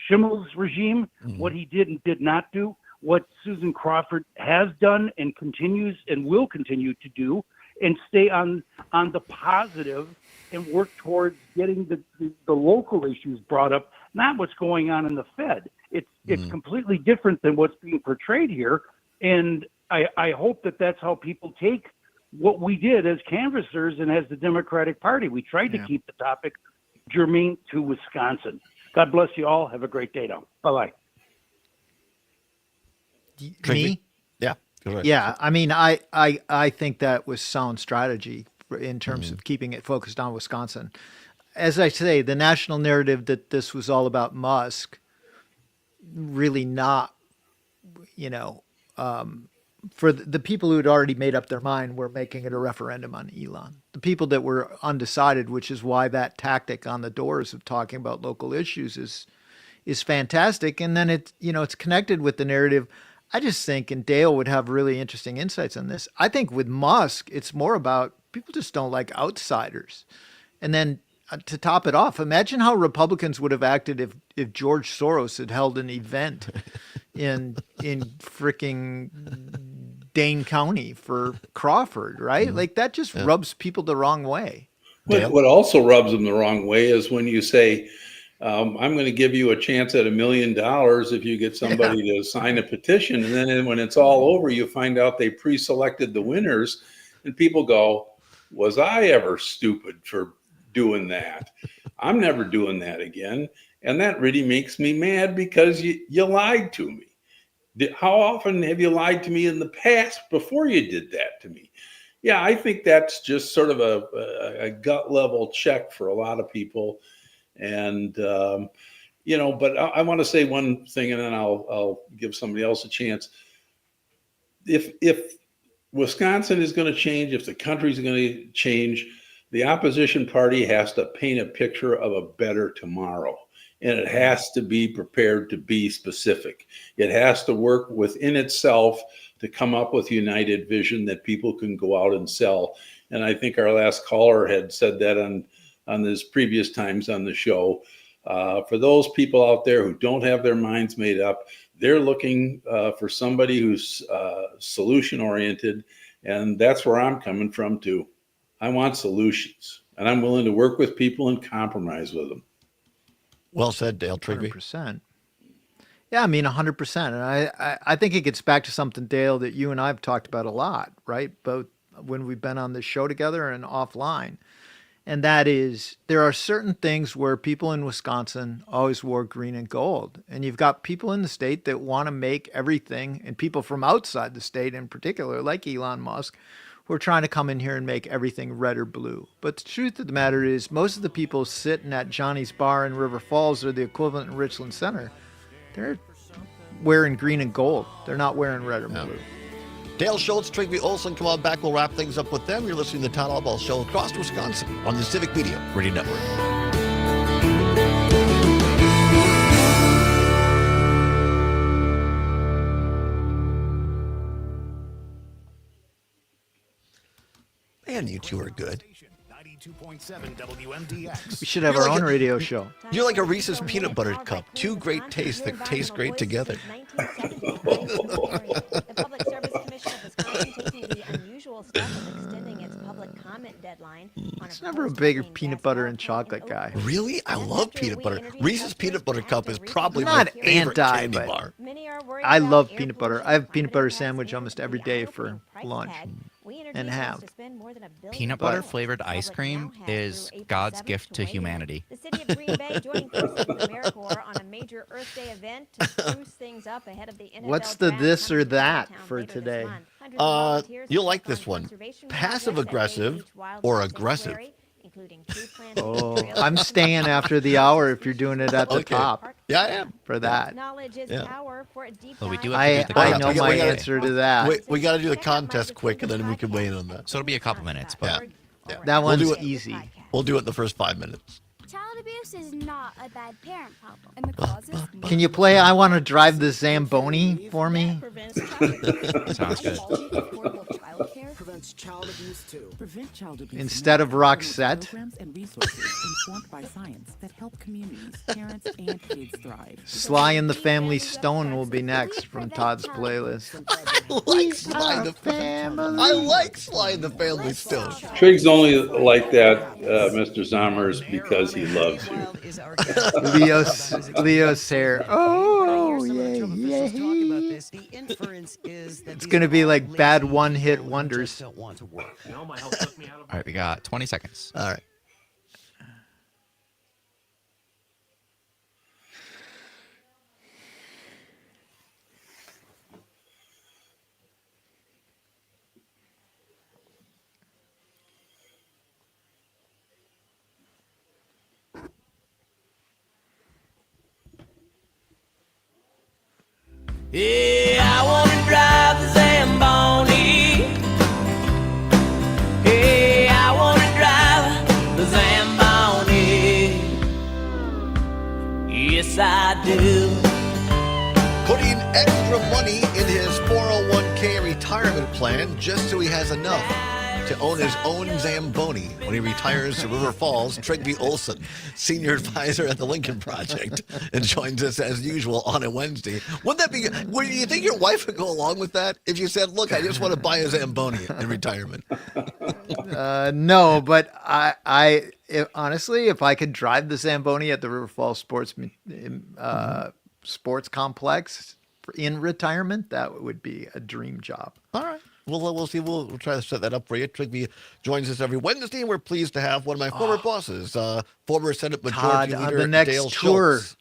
Schimmel's regime, what he did and did not do, what Susan Crawford has done and continues and will continue to do, and stay on the positive and work towards getting the local issues brought up, not what's going on in the Fed. It's completely different than what's being portrayed here. And I hope that that's how people take what we did as canvassers and as the Democratic Party. We tried to keep the topic germane to Wisconsin. God bless you all. Have a great day now. Bye-bye. Me? Yeah. Go ahead. Yeah, I mean, I think that was sound strategy in terms of keeping it focused on Wisconsin. As I say, the national narrative that this was all about Musk, really not, for the people who had already made up their mind were making it a referendum on Elon. The people that were undecided, which is why that tactic on the doors of talking about local issues is fantastic. And then it's connected with the narrative. I just think, and Dale would have really interesting insights on this. I think with Musk, it's more about people just don't like outsiders. And then to top it off, imagine how Republicans would have acted if George Soros had held an event in freaking Dane County for Crawford, right? Like that just rubs people the wrong way. What also rubs them the wrong way is when you say, I'm going to give you a chance at $1 million if you get somebody to sign a petition. And then when it's all over, you find out they pre-selected the winners and people go, was I ever stupid for doing that? I'm never doing that again. And that really makes me mad because you lied to me. How often have you lied to me in the past before you did that to me? Yeah, I think that's just sort of a gut level check for a lot of people. And, but I want to say one thing and then I'll give somebody else a chance. If Wisconsin is going to change, if the country's going to change, the opposition party has to paint a picture of a better tomorrow. And it has to be prepared to be specific. It has to work within itself to come up with united vision that people can go out and sell. And I think our last caller had said that on this previous times on the show. For those people out there who don't have their minds made up, they're looking for somebody who's solution oriented. And that's where I'm coming from too. I want solutions and I'm willing to work with people and compromise with them. Well said, Dale Trigby. 100%. Yeah, I mean, 100%. And I think it gets back to something, Dale, that you and I have talked about a lot, right? Both when we've been on this show together and offline. And that is, there are certain things where people in Wisconsin always wore green and gold. And you've got people in the state that want to make everything, and people from outside the state in particular, like Elon Musk, who are trying to come in here and make everything red or blue. But the truth of the matter is, most of the people sitting at Johnny's Bar in River Falls or the equivalent in Richland Center, they're wearing green and gold. They're not wearing red or blue. Dale Schultz, Trigby Olson, come on back. We'll wrap things up with them. You're listening to the Todd Allbaugh Show across Wisconsin on the Civic Media Radio Network. Man, you two are good. 92.7 WMDX. We should have our own radio show. You're like a Reese's peanut butter cup. Two great tastes that taste great together. The Public Service Commission of Wisconsin taking the unusual step of extending its public comment deadline. It's never a bigger peanut butter and chocolate guy. Really? I love peanut butter. Reese's peanut butter cup is probably I'm not my favorite anti, candy but bar. I love peanut butter. I have a peanut butter sandwich almost every day for lunch and have. Peanut butter flavored ice cream is God's gift to humanity. The city of Green Bay joining forces with AmeriCorps on a major Earth Day event to spruce things up ahead of the NFL What's the draft this or coming to that town for later this today? month. You'll like this one. Passive aggressive or aggressive? Oh, I'm staying after the hour if you're doing it at the top. Yeah, I am. For that. Knowledge is power for a deep Well, we do I have to do the know contest. my answer to that. We got to do the contest quick, and then we can weigh in on that. So it'll be a couple minutes, but That one's do it. easy. We'll do it in the first 5 minutes. Child abuse is not a bad parent problem. And the causes? Can you play I Want to Drive the Zamboni for me? sounds good. Prevents child abuse too. Prevent child abuse Instead of Roxette? programs and resources informed by science that help communities, parents, and kids thrive. Sly and the Family Stone will be next from Todd's playlist. I like Sly and the Family. I like Sly and the Family Stone. Trig's only like that, Mr. Zommers, because he loves you. Leo's hair. Oh, yeah, yeah. inference is that It's going to be like bad one-hit wonders. don't want to work. All right, we got 20 seconds. All right. Yeah, I wanna drive the Zamboni. Hey, I wanna drive the Zamboni. Yes, I do. Putting extra money in his 401k retirement plan just so he has enough to own his own Zamboni when he retires to River Falls. Trygve Olson, senior advisor at the Lincoln Project, and joins us as usual on a Wednesday. Wouldn't that be? Would you think your wife would go along with that if you said, "Look, I just want to buy a Zamboni in retirement"? No, but honestly, if I could drive the Zamboni at the River Falls Sports Complex in retirement, that would be a dream job. All right. We'll see. We'll try to set that up for you. Trygve joins us every Wednesday, and we're pleased to have one of my former bosses, former Senate Majority Todd, Leader on the next Dale tour. Schultz.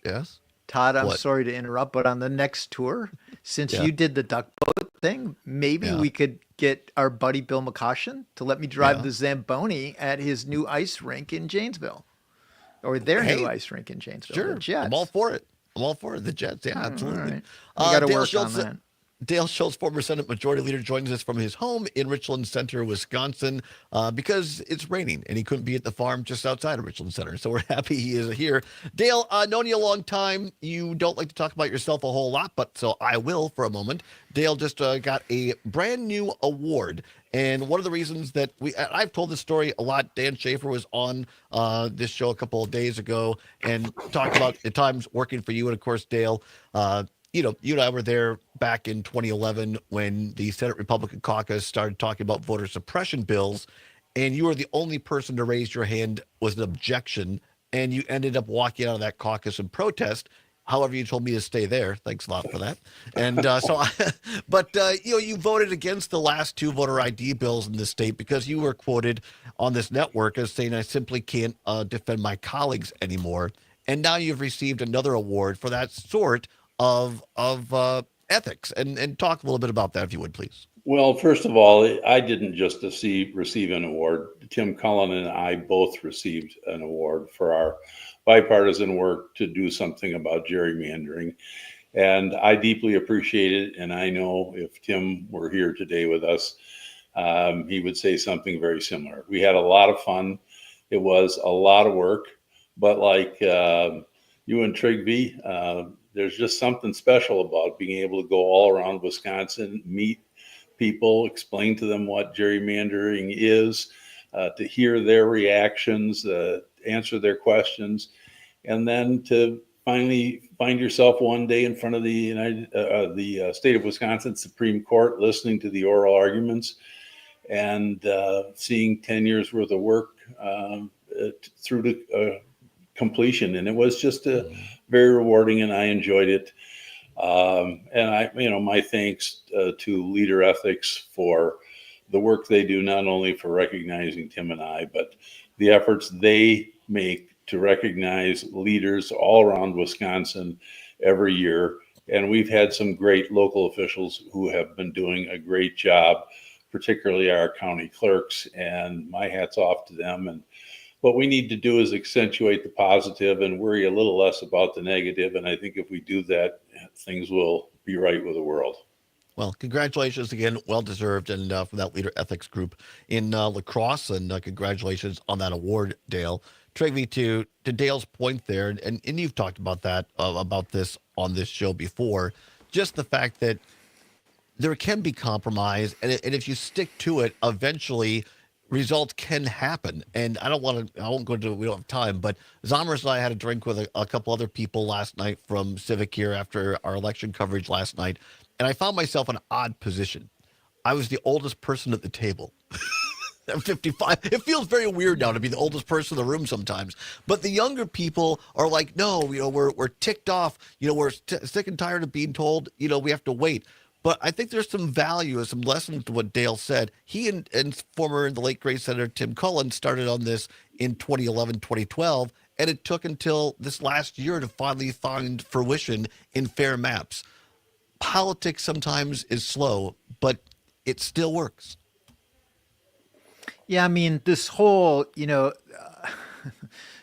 Yes? Todd, I'm What? sorry to interrupt, but on the next tour, since you did the duck boat thing, maybe we could get our buddy Bill McCoshen to let me drive the Zamboni at his new ice rink in Janesville, or their new ice rink in Janesville. Sure. the Jets. I'm all for it. The Jets. Yeah, absolutely. All right. We got to Dale work Schultz, on that. Dale Schultz, former Senate Majority Leader, joins us from his home in Richland Center, Wisconsin, because it's raining and he couldn't be at the farm just outside of Richland Center. So we're happy he is here. Dale, known you a long time. You don't like to talk about yourself a whole lot, but so I will for a moment. Dale just got a brand new award. And one of the reasons that I've told this story a lot. Dan Schaefer was on this show a couple of days ago and talked about the times working for you. And of course, Dale, you and I were there back in 2011 when the Senate Republican caucus started talking about voter suppression bills, and you were the only person to raise your hand with an objection, and you ended up walking out of that caucus in protest. However, you told me to stay there. Thanks a lot for that. And you voted against the last two voter ID bills in the state because you were quoted on this network as saying, "I simply can't defend my colleagues anymore." And now you've received another award for that sort of ethics, and talk a little bit about that, if you would, please. Well, first of all, I didn't just receive an award. Tim Cullen and I both received an award for our bipartisan work to do something about gerrymandering. And I deeply appreciate it. And I know if Tim were here today with us, he would say something very similar. We had a lot of fun. It was a lot of work, but like you and Trygve, there's just something special about being able to go all around Wisconsin, meet people, explain to them what gerrymandering is, to hear their reactions, answer their questions, and then to finally find yourself one day in front of the state of Wisconsin Supreme Court, listening to the oral arguments and seeing 10 years worth of work through to completion. And it was just very rewarding, and I enjoyed it. And my thanks to Leader Ethics for the work they do, not only for recognizing Tim and I, but the efforts they make to recognize leaders all around Wisconsin every year. And we've had some great local officials who have been doing a great job, particularly our county clerks, and my hat's off to them. And what we need to do is accentuate the positive and worry a little less about the negative. And I think if we do that, things will be right with the world. Well, congratulations again. Well-deserved. And from that Leader Ethics group in La Crosse, and congratulations on that award, Dale. Trygve, to Dale's point there, and you've talked about that, about this on this show before, just the fact that there can be compromise, and if you stick to it, eventually results can happen. And I won't go into, we don't have time, but Zomers and I had a drink with a couple other people last night from Civic here after our election coverage last night, and I found myself in an odd position. I was the oldest person at the table. I'm 55. It feels very weird now to be the oldest person in the room sometimes. But the younger people are like, no, we're ticked off. We're sick and tired of being told, we have to wait. But I think there's some value and some lessons to what Dale said. He and the late great Senator Tim Cullen started on this in 2011, 2012, and it took until this last year to finally find fruition in fair maps. Politics sometimes is slow, but it still works. Yeah, I mean, this whole,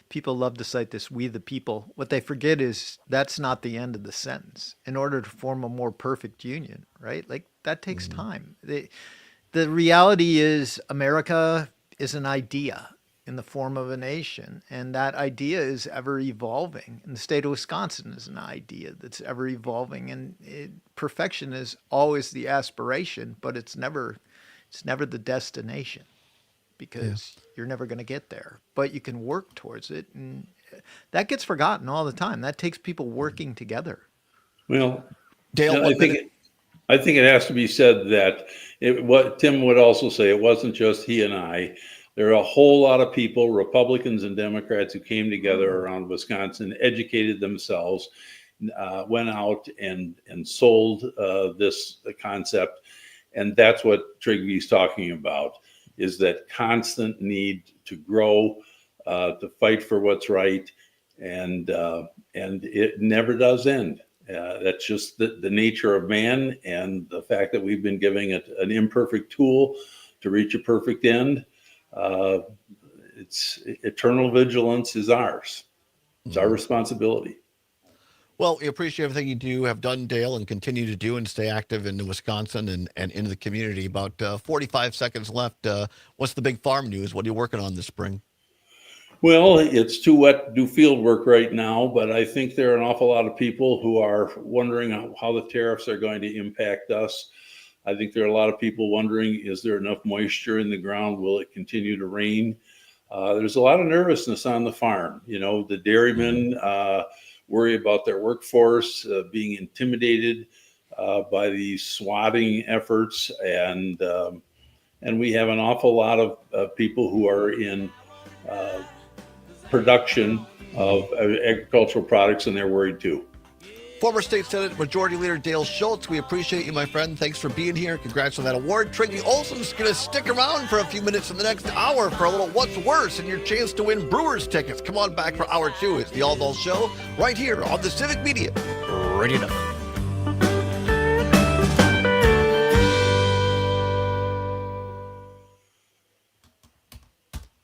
people love to cite this, we the people. What they forget is that's not the end of the sentence. In order to form a more perfect union, right? Like, that takes time. The reality is America is an idea in the form of a nation, and that idea is ever evolving. And the state of Wisconsin is an idea that's ever evolving, and perfection is always the aspiration, but it's never the destination, because you're never going to get there, but you can work towards it. And that gets forgotten all the time. That takes people working together. Well, Dale, I think it has to be said that what Tim would also say, it wasn't just he and I. There are a whole lot of people, Republicans and Democrats, who came together around Wisconsin, educated themselves, went out and sold this concept. And that's what Trigby's talking about, is that constant need to grow, to fight for what's right, and it never does end. That's just the nature of man, and the fact that we've been giving it an imperfect tool to reach a perfect end. It's eternal vigilance is ours. It's our responsibility. Well, we appreciate everything you do, have done, Dale, and continue to do, and stay active in Wisconsin and into the community. About 45 seconds left. What's the big farm news? What are you working on this spring? Well, it's too wet to do field work right now, but I think there are an awful lot of people who are wondering how the tariffs are going to impact us. I think there are a lot of people wondering, is there enough moisture in the ground? Will it continue to rain? There's a lot of nervousness on the farm. The dairymen worry about their workforce being intimidated by these swatting efforts, and we have an awful lot of people who are in production of agricultural products, and they're worried too. Former State Senate Majority Leader Dale Schultz, we appreciate you, my friend. Thanks for being here. Congrats on that award. Trigby Olson's going to stick around for a few minutes in the next hour for a little What's Worse and your chance to win Brewers tickets. Come on back for hour 2. It's the Allbaugh Show right here on the Civic Media Radio Network.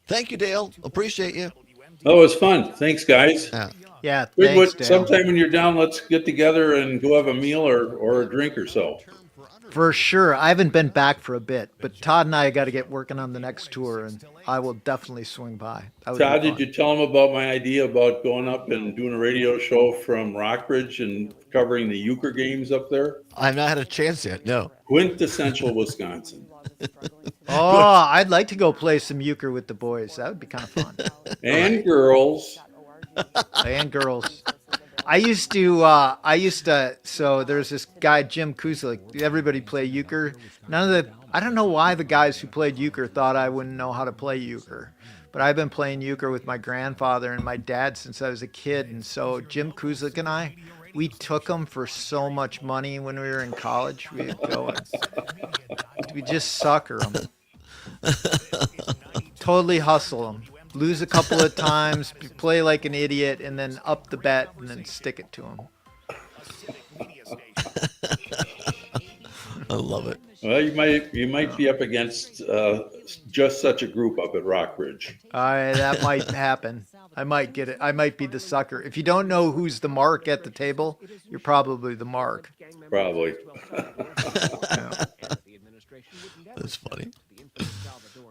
Thank you, Dale. Appreciate you. Oh, it was fun. Thanks, guys. Yeah, thanks, Dale. Sometime when you're down, let's get together and go have a meal or a drink or so. For sure. I haven't been back for a bit, but Todd and I got to get working on the next tour, and I will definitely swing by. Todd, did you tell him about my idea about going up and doing a radio show from Rockbridge and covering the euchre games up there? I've not had a chance yet, no. Quintessential Wisconsin. Oh, I'd like to go play some euchre with the boys. That would be kind of fun. And girls. And girls. I used to, so there's this guy, Jim Kuzlik. Everybody play euchre. I don't know why the guys who played euchre thought I wouldn't know how to play euchre. But I've been playing euchre with my grandfather and my dad since I was a kid. And so Jim Kuzlik and I, we took them for so much money when we were in college. We'd go and we just sucker them. Totally hustle them. Lose a couple of times, play like an idiot, and then up the bet and then stick it to them. I love it. Well, you might be up against just such a group up at Rockbridge. That might happen. I might get it. I might be the sucker. If you don't know who's the mark at the table, you're probably the mark. Probably. That's funny.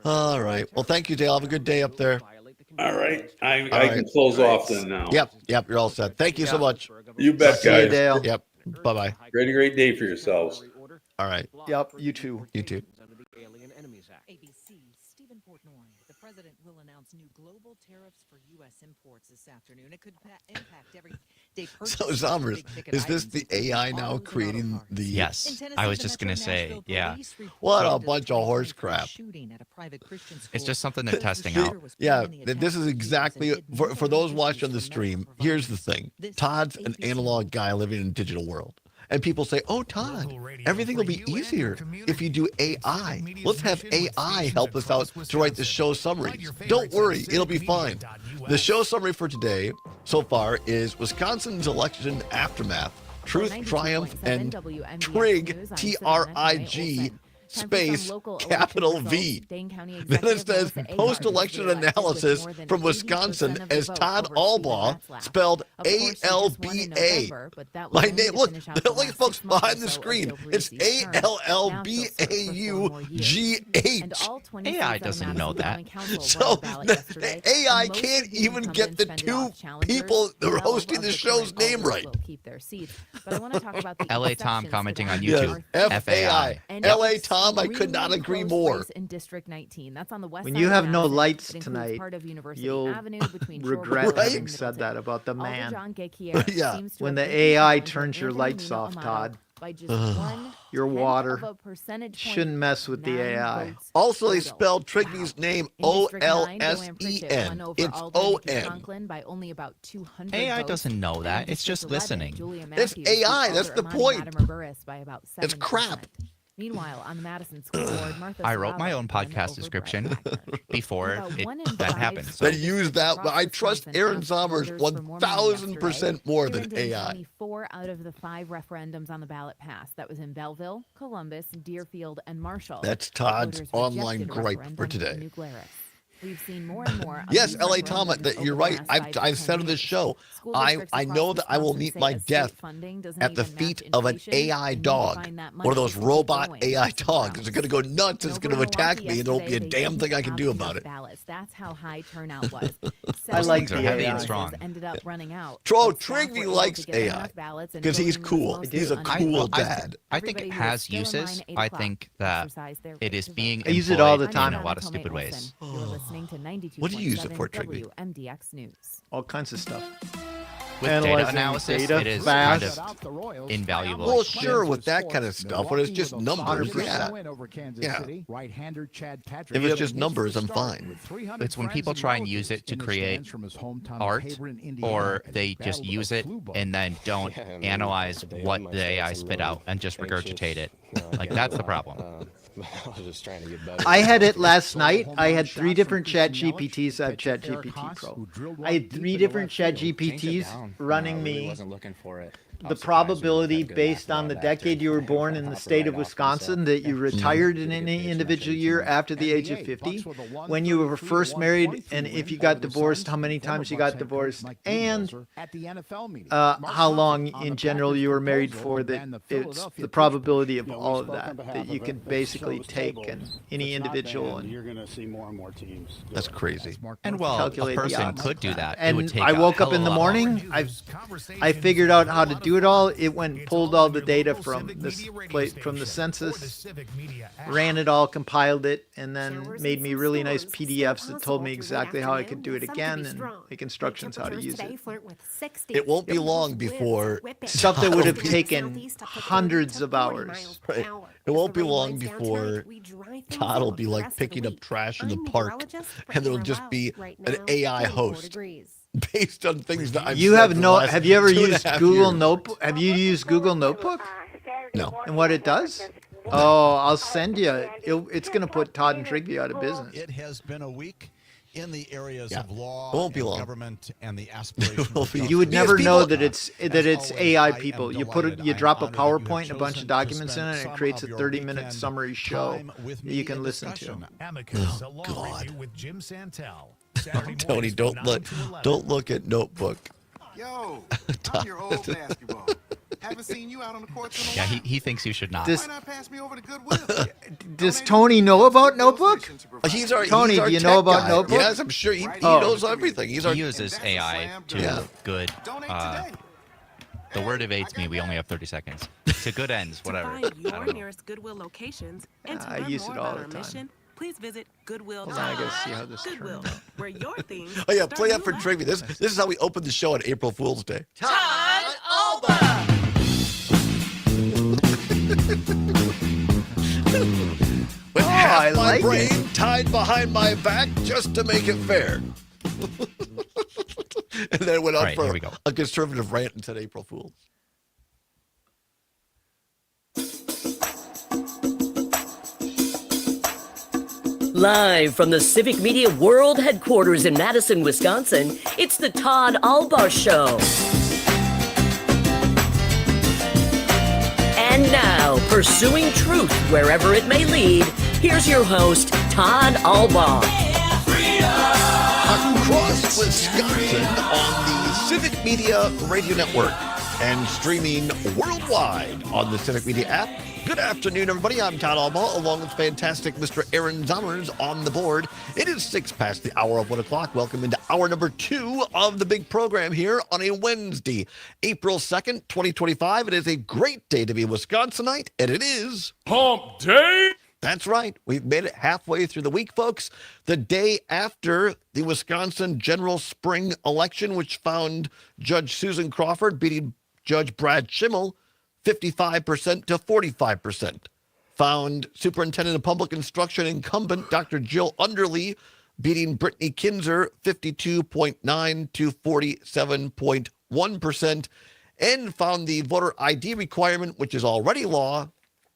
All right. Well, thank you, Dale. Have a good day up there. All right. I can close off then now. Yep. You're all set. Thank you so much. You bet, See guys. you, Dale. Yep. Bye-bye. Great day for yourselves. All right. Yep. You too. You too. president will announce new global tariffs for U.S. imports this afternoon. It could impact everyday purchases. So, Zombers, is this the AI now creating the... Yes, I was just going to say, yeah. What a bunch of horse crap. It's just something they're testing out. Yeah, this is exactly, for those watching the stream, here's the thing. Todd's an analog guy living in a digital world. And people say, oh, Todd, everything will be easier if you do AI. Let's have AI help us out to write the show summaries. Don't worry, it'll be fine. The show summary for today so far is Wisconsin's election aftermath, truth, triumph, and Trig, T-R-I-G, space, capital V. Then it says post-election analysis from Wisconsin as Todd Allbaugh, spelled A-L-B-A. My name, look folks behind the screen. It's A-L-L-B-A-U-G-H. AI doesn't know that. So the AI can't even get the two people that are hosting the show's name right. LA Tom commenting on YouTube. Yes, FAI. LA Tom, I could not agree more. In District 19. That's on the west When side you of have no Madison. lights It includes tonight, part of University you'll Avenue between regret Shoreville having and said that about the man. Yeah. When the AI turns your lights off, Todd, your water shouldn't mess with the AI. Also, they spelled Trigby's name O-L-S-E-N. It's O-N. by only about 200 AI votes. doesn't know that. It's just listening. It's AI. That's the point. It's crap. Meanwhile, on the Madison School Board, Martha I wrote my Sorrello own won podcast over description Brett before About it, 1 in that 5 happened. states So. Then use that. I trust Aaron Sommers voters for more money 1,000% more Here in than Dane AI. County, 4 out of the 5 referendums on the ballot passed. That was in Belleville, Columbus, Deerfield, and Marshall. That's Todd's Voters online rejected a gripe for referendum today. in New Glarus. We've seen more and more. Of Yes, these LA referendums Tom, over you're the right. past 5 to I've 10 said on this years. show, School I districts know across that I will Wisconsin meet say my as state death funding doesn't at the even feet match of an inflation, AI and you dog, find that one of money those to keep robot going. AI It's dogs. It's going to go nuts. It's going to attack me, and there won't be a damn thing I can do about it. That's how high turnout was. I like Things are the heavy AI. and strong. Ended up running out. Troll But staff Trigby were able likes to get AI enough ballots and because he's voting was cool. mostly He's a cool dad. I think it Everybody who has was still in uses. line at 8 I o'clock think that exercised their it right is to vote. being I use it all the employed time. in a lot of Tomei stupid Olsen. ways. You're listening to 92.7 What do you use it for, Trigby? WMDX News. All kinds of stuff. With data Analyzing analysis, data it is fast. kind of invaluable. Well, sure, with that kind of stuff, when it's just numbers, yeah. Yeah. If it's just numbers, I'm fine. It's when people try and use it to create art, or they just use it and then don't analyze what the AI spit out and just regurgitate it. Like, that's the problem. I was just trying to get better. I had it last night. I had 3 different Chat GPTs. I have Chat GPT Pro. I had 3 different Chat GPTs running me the probability based on the decade you were born in the state of Wisconsin that you retired in any individual year after the age of 50, when you were first married, and if you got divorced, how many times you got divorced, and how long in general you were married for. That it's the probability of all of that you could basically take and any individual and you're going to see more and more teams. That's crazy. And well, a calculate the person odds. could do that. It And would take I a woke up hell in of the a lot more. morning. I figured out how to do it all. It went and pulled all the data from this place, from the census, ran it all, compiled it, and then made me really nice PDFs that told me exactly how I could do it again and make instructions how to use it. It won't be long before Stuff that would have Todd will be- taken hundreds of hours. Right. It won't be long before Todd will be like picking up trash in the park, and there'll just be an AI host based on things that I've You said have for the no. last Have you ever 2.5 used Google years. Notebook? Have you used Google Notebook? No. And what it does? Oh, I'll send you. It's going to put Todd and Trigby out of business. It has been a week in the areas Yeah. of law, It won't be and long. government, and the aspiration. for You would justice. never know Because that it's AI always, I people. am You put it, delighted. you I am drop a honored that you have PowerPoint, a bunch chosen of to documents in spend it, and some it creates a of your 30-minute weekend summary show time with that me you can in listen to. discussion. Amicus, a Oh, law God. review with Jim Santel. Saturday Tony, mornings don't from look. 9 to 11. Don't look at Notebook. Yo, I'm your old basketball. Haven't seen you out on the courts in a Yeah, while. he thinks you should not. This- Why not pass me over to Goodwill? Does Tony know about Notebook? He's our Tony, he's our do you tech know about guy. Notebook? Yes, I'm sure he Oh. knows everything. He's our He uses AI to Yeah. good. The word evades me. We only have 30 seconds. To good ends, whatever. To find I your don't know. nearest Goodwill locations and to I learn use more it all about the our time. mission, please visit Goodwill. Hold on, I gotta see how this Goodwill, turns out. where your things. Oh yeah, start play that new for life. trivia. This is how we opened the show on April Fool's Day. Todd Allbaugh. With I half my like brain it. tied behind my back just to make it fair. And then it went on All right, for here we go. a conservative rant and said April Fools. Live from the Civic Media World Headquarters in Madison, Wisconsin, it's the Todd Allbaugh Show. And now, pursuing truth wherever it may lead, here's your host, Todd Allbaugh. Across Wisconsin on the Civic Media Radio Network and streaming worldwide on the Civic Media app. Good afternoon, everybody. I'm Todd Allbaugh, along with fantastic Mr. Aaron Zommers on the board. It is 6 past the hour of 1 o'clock. Welcome into hour number 2 of the big program here on a Wednesday, April 2nd, 2025. It is a great day to be a Wisconsinite, and it is Hump Day. That's right. We've made it halfway through the week, folks. The day after the Wisconsin general spring election, which found Judge Susan Crawford beating Judge Brad Schimmel 55% to 45%. Found Superintendent of Public Instruction incumbent Dr. Jill Underly beating Brittany Kinzer 52.9 to 47.1%. And found the voter ID requirement, which is already law,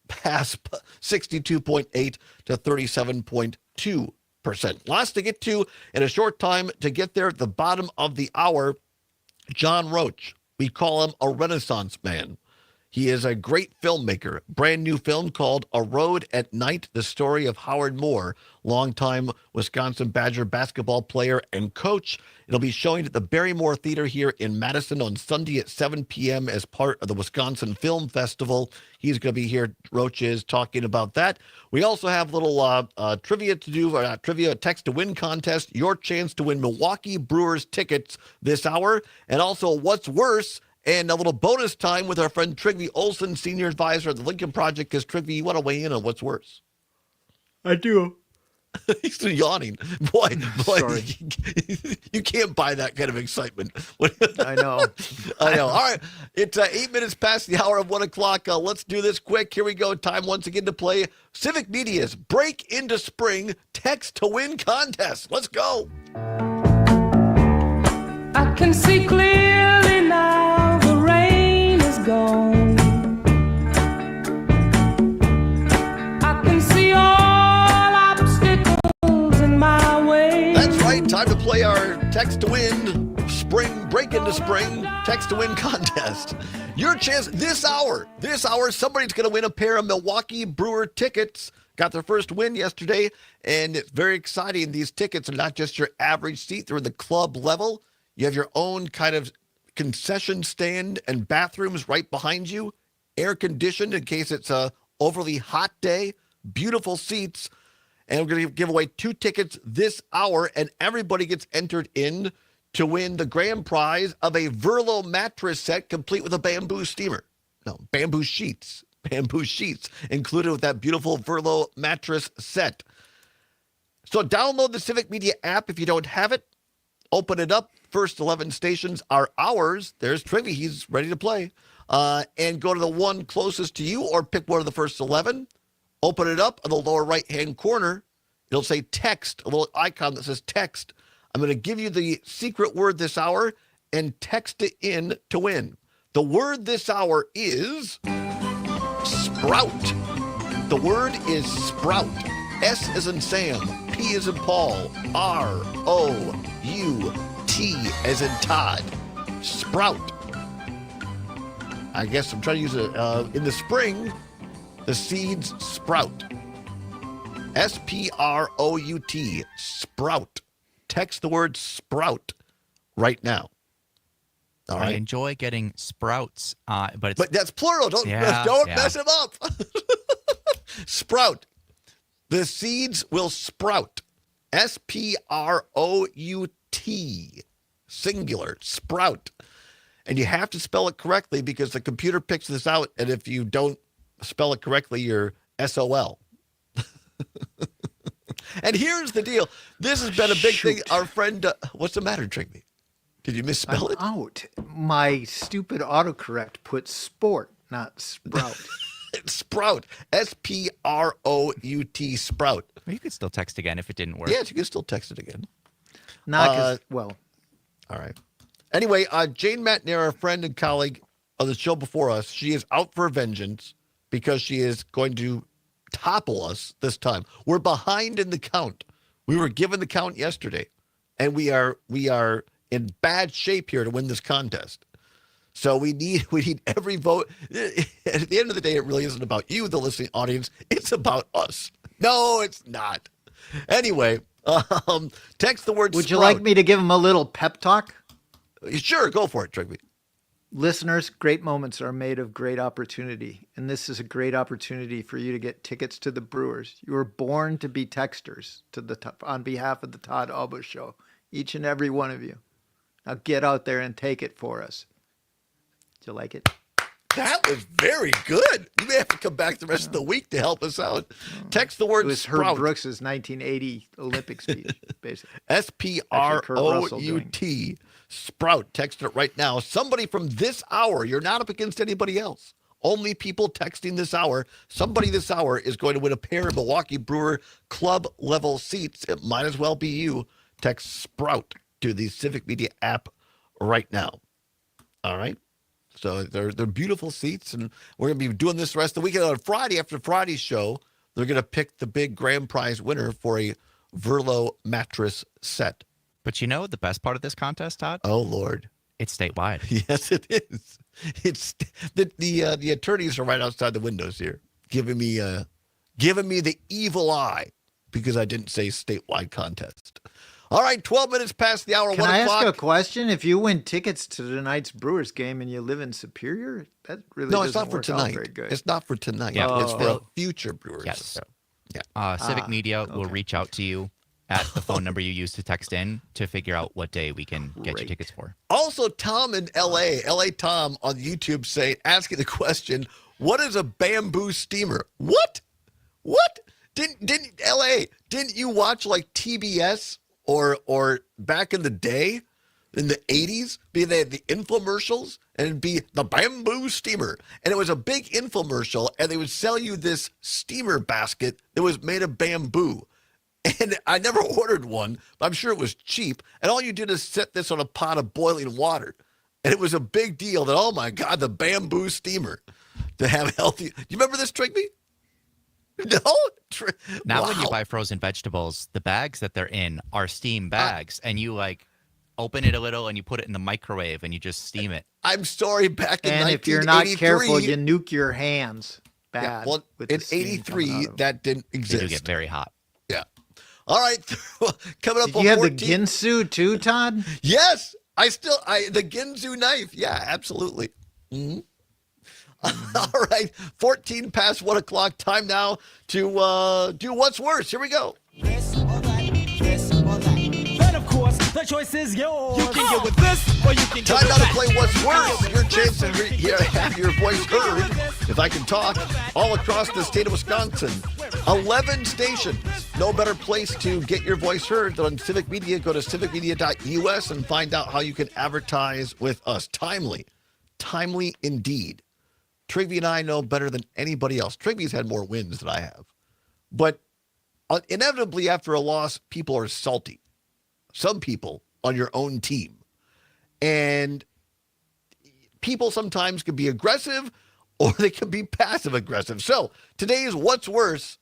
pass 62.8 to 37.2%. Lots to get to in a short time. To get there at the bottom of the hour, John Roach. We call him a Renaissance man. He is a great filmmaker. Brand new film called A Road at Night, the story of Howard Moore, longtime Wisconsin Badger basketball player and coach. It'll be showing at the Barrymore Theater here in Madison on Sunday at 7 p.m. as part of the Wisconsin Film Festival. He's going to be here, Roach is, talking about that. We also have a little trivia to do, trivia text-to-win contest, your chance to win Milwaukee Brewers tickets this hour, and also What's Worse, and a little bonus time with our friend Trygve Olsen, Senior Advisor at the Lincoln Project, because Trygve, you want to weigh in on what's worse? I do. He's still yawning. Boy, Sorry. you can't buy that kind of excitement. I know. I know. All right, it's 8 minutes past the hour of 1 o'clock. Let's do this quick. Here we go. Time once again to play Civic Media's Break into Spring Text to Win contest. Let's go. I can see clearly now, the rain is gone. I can see all obstacles in my way. That's right. Time to play our Text to Win Spring Break into Spring Text to Win contest. Your chance this hour, somebody's going to win a pair of Milwaukee Brewer tickets. Got their first win yesterday, and it's very exciting. These tickets are not just your average seat. They're in the club level. You have your own kind of concession stand and bathrooms right behind you, air conditioned in case it's a overly hot day, beautiful seats. And we're going to give away 2 tickets this hour, and everybody gets entered in to win the grand prize of a Verlo mattress set complete with a bamboo steamer. No, bamboo sheets included with that beautiful Verlo mattress set. So download the Civic Media app if you don't have it. Open it up. First 11 stations are ours. There's Trivy. He's ready to play. And go to the one closest to you or pick one of the first 11. Open it up in the lower right-hand corner. It'll say text, a little icon that says text. I'm going to give you the secret word this hour and text it in to win. The word this hour is sprout. The word is sprout. S as in Sam, P as in Paul, R-O-U-T as in Todd. Sprout. I guess I'm trying to use it. In the spring, the seeds sprout. S-P-R-O-U-T. Sprout. Text the word sprout right now. All right. I enjoy getting sprouts, but that's plural. Don't mess it up. Sprout. The seeds will sprout. S-P-R-O-U-T. Singular. Sprout. And you have to spell it correctly because the computer picks this out, and if you don't spell it correctly, you're SOL. And here's the deal. This has been a big thing. Our friend, what's the matter, Trigby? Did you misspell it? Out. My stupid autocorrect put sport, not sprout. Sprout. S-P-R-O-U-T, Sprout. Well, you could still text again if it didn't work. Yes, you can still text it again. Not because, well. All right. Anyway, Jane Matnera, a friend and colleague of the show before us, she is out for vengeance because she is going to topple us this time. We're behind in the count. We were given the count yesterday, and we are in bad shape here to win this contest. So we need every vote. At the end of the day, it really isn't about you, the listening audience. It's about us. No, it's not. Anyway, text the word Would you Sprout. like me to give him a little pep talk? Sure, go for it, Trigby. Listeners, great moments are made of great opportunity, and this is a great opportunity for you to get tickets to the Brewers. You were born to be texters on behalf of the Todd Allbaugh Show, each and every one of you. Now get out there and take it for us. Did you like it? That was very good. You may have to come back the rest of the week to help us out. Text the word It was Sprout. Herb Brooks' 1980 Olympic speech, basically. S-P-R-O-U-T. Sprout. Text it right now. Somebody from this hour, you're not up against anybody else. Only people texting this hour. Somebody this hour is going to win a pair of Milwaukee Brewer club level seats. It might as well be you. Text Sprout to the Civic Media app right now. All right? So they're beautiful seats, and we're going to be doing this the rest of the weekend. On Friday, after Friday's show, they're going to pick the big grand prize winner for a Verlo mattress set. But you know the best part of this contest, Todd? Oh, Lord. It's statewide. Yes, it is. It's the attorneys are right outside the windows here, giving me the evil eye because I didn't say statewide contest. All right, 12 minutes past the hour. Can 1 I o'clock. ask a question? If you win tickets to tonight's Brewers game and you live in Superior, that really No, doesn't it's not for work out tonight. very good. It's not for tonight. Yeah, It's for a future Brewers. Yes. Yeah. Civic Media will reach out to you at the phone number you used to text in to figure out what day we can get you tickets for. Also, Tom in LA Tom on YouTube asking the question, what is a bamboo steamer? What? Didn't you watch like TBS or back in the day in the 80s? They had the infomercials and it'd be the bamboo steamer. And it was a big infomercial and they would sell you this steamer basket that was made of bamboo. And I never ordered one, but I'm sure it was cheap. And all you did is set this on a pot of boiling water. And it was a big deal that, oh my God, the bamboo steamer to have healthy. You remember this, Trigby? No? Now Wow. when you buy frozen vegetables, the bags that they're in are steam bags. And you open it a little and you put it in the microwave and you just steam it. I'm sorry, back in 1983. And if you're not careful, you nuke your hands bad. Yeah, well, with in the steam coming out 83, of that didn't They exist. do get very hot. Yeah. All right. Coming up Did on you have 14. the Ginsu too, Todd? Yes. The Ginsu knife. Yeah, absolutely. Mhm. All right. 14 past 1 o'clock. Time now to do What's Worse. Here we go. This or that, this or that. Then, of course, the choice is yours. You can get with this or you can get Time with now to that. play What's Worse. Your chance to have your voice heard, if I can talk, all across the state of Wisconsin. 11 stations. No better place to get your voice heard than on Civic Media. Go to civicmedia.us and find out how you can advertise with us. Timely indeed. Trigby and I know better than anybody else. Trigby's had more wins than I have. But inevitably after a loss, people are salty. Some people on your own team. And people sometimes can be aggressive or they can be passive aggressive. So today's What's Worse,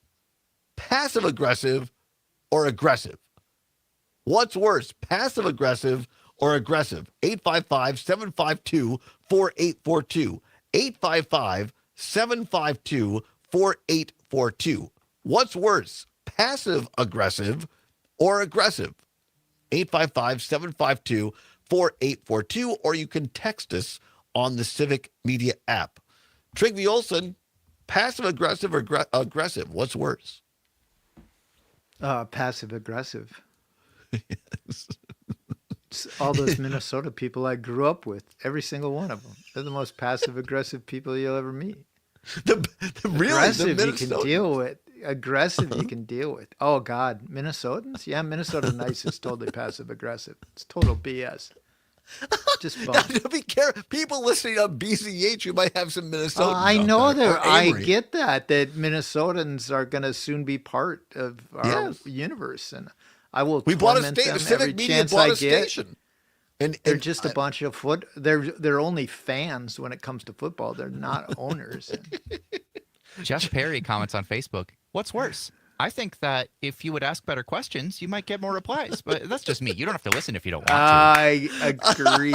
passive aggressive or aggressive? What's worse, passive aggressive or aggressive? 855-752-4842. 855-752-4842. What's worse, passive aggressive or aggressive? 855-752-4842, or you can text us on the Civic Media app. Trigby Olson, passive aggressive or aggressive? What's worse? Passive aggressive. It's all those Minnesota people I grew up with, every single one of them. They're the most passive aggressive people you'll ever meet. Really, aggressive the you can deal with. aggressive you can deal with. Oh God, Minnesotans? Yeah, Minnesota Nice is totally passive aggressive. It's total BS. Just Now, be careful. People listening on BCH, you might have some Minnesotans. I out know there, that. or I Amory. get that Minnesotans are going to soon be part of our universe, and I will. We bought a torment station. them Civic every Media chance bought I a get. station. And They're just a bunch of They're only fans when it comes to football. They're not owners. Jeff Perry comments on Facebook. What's worse? I think that if you would ask better questions, you might get more replies. But that's just me. You don't have to listen if you don't want to. I agree.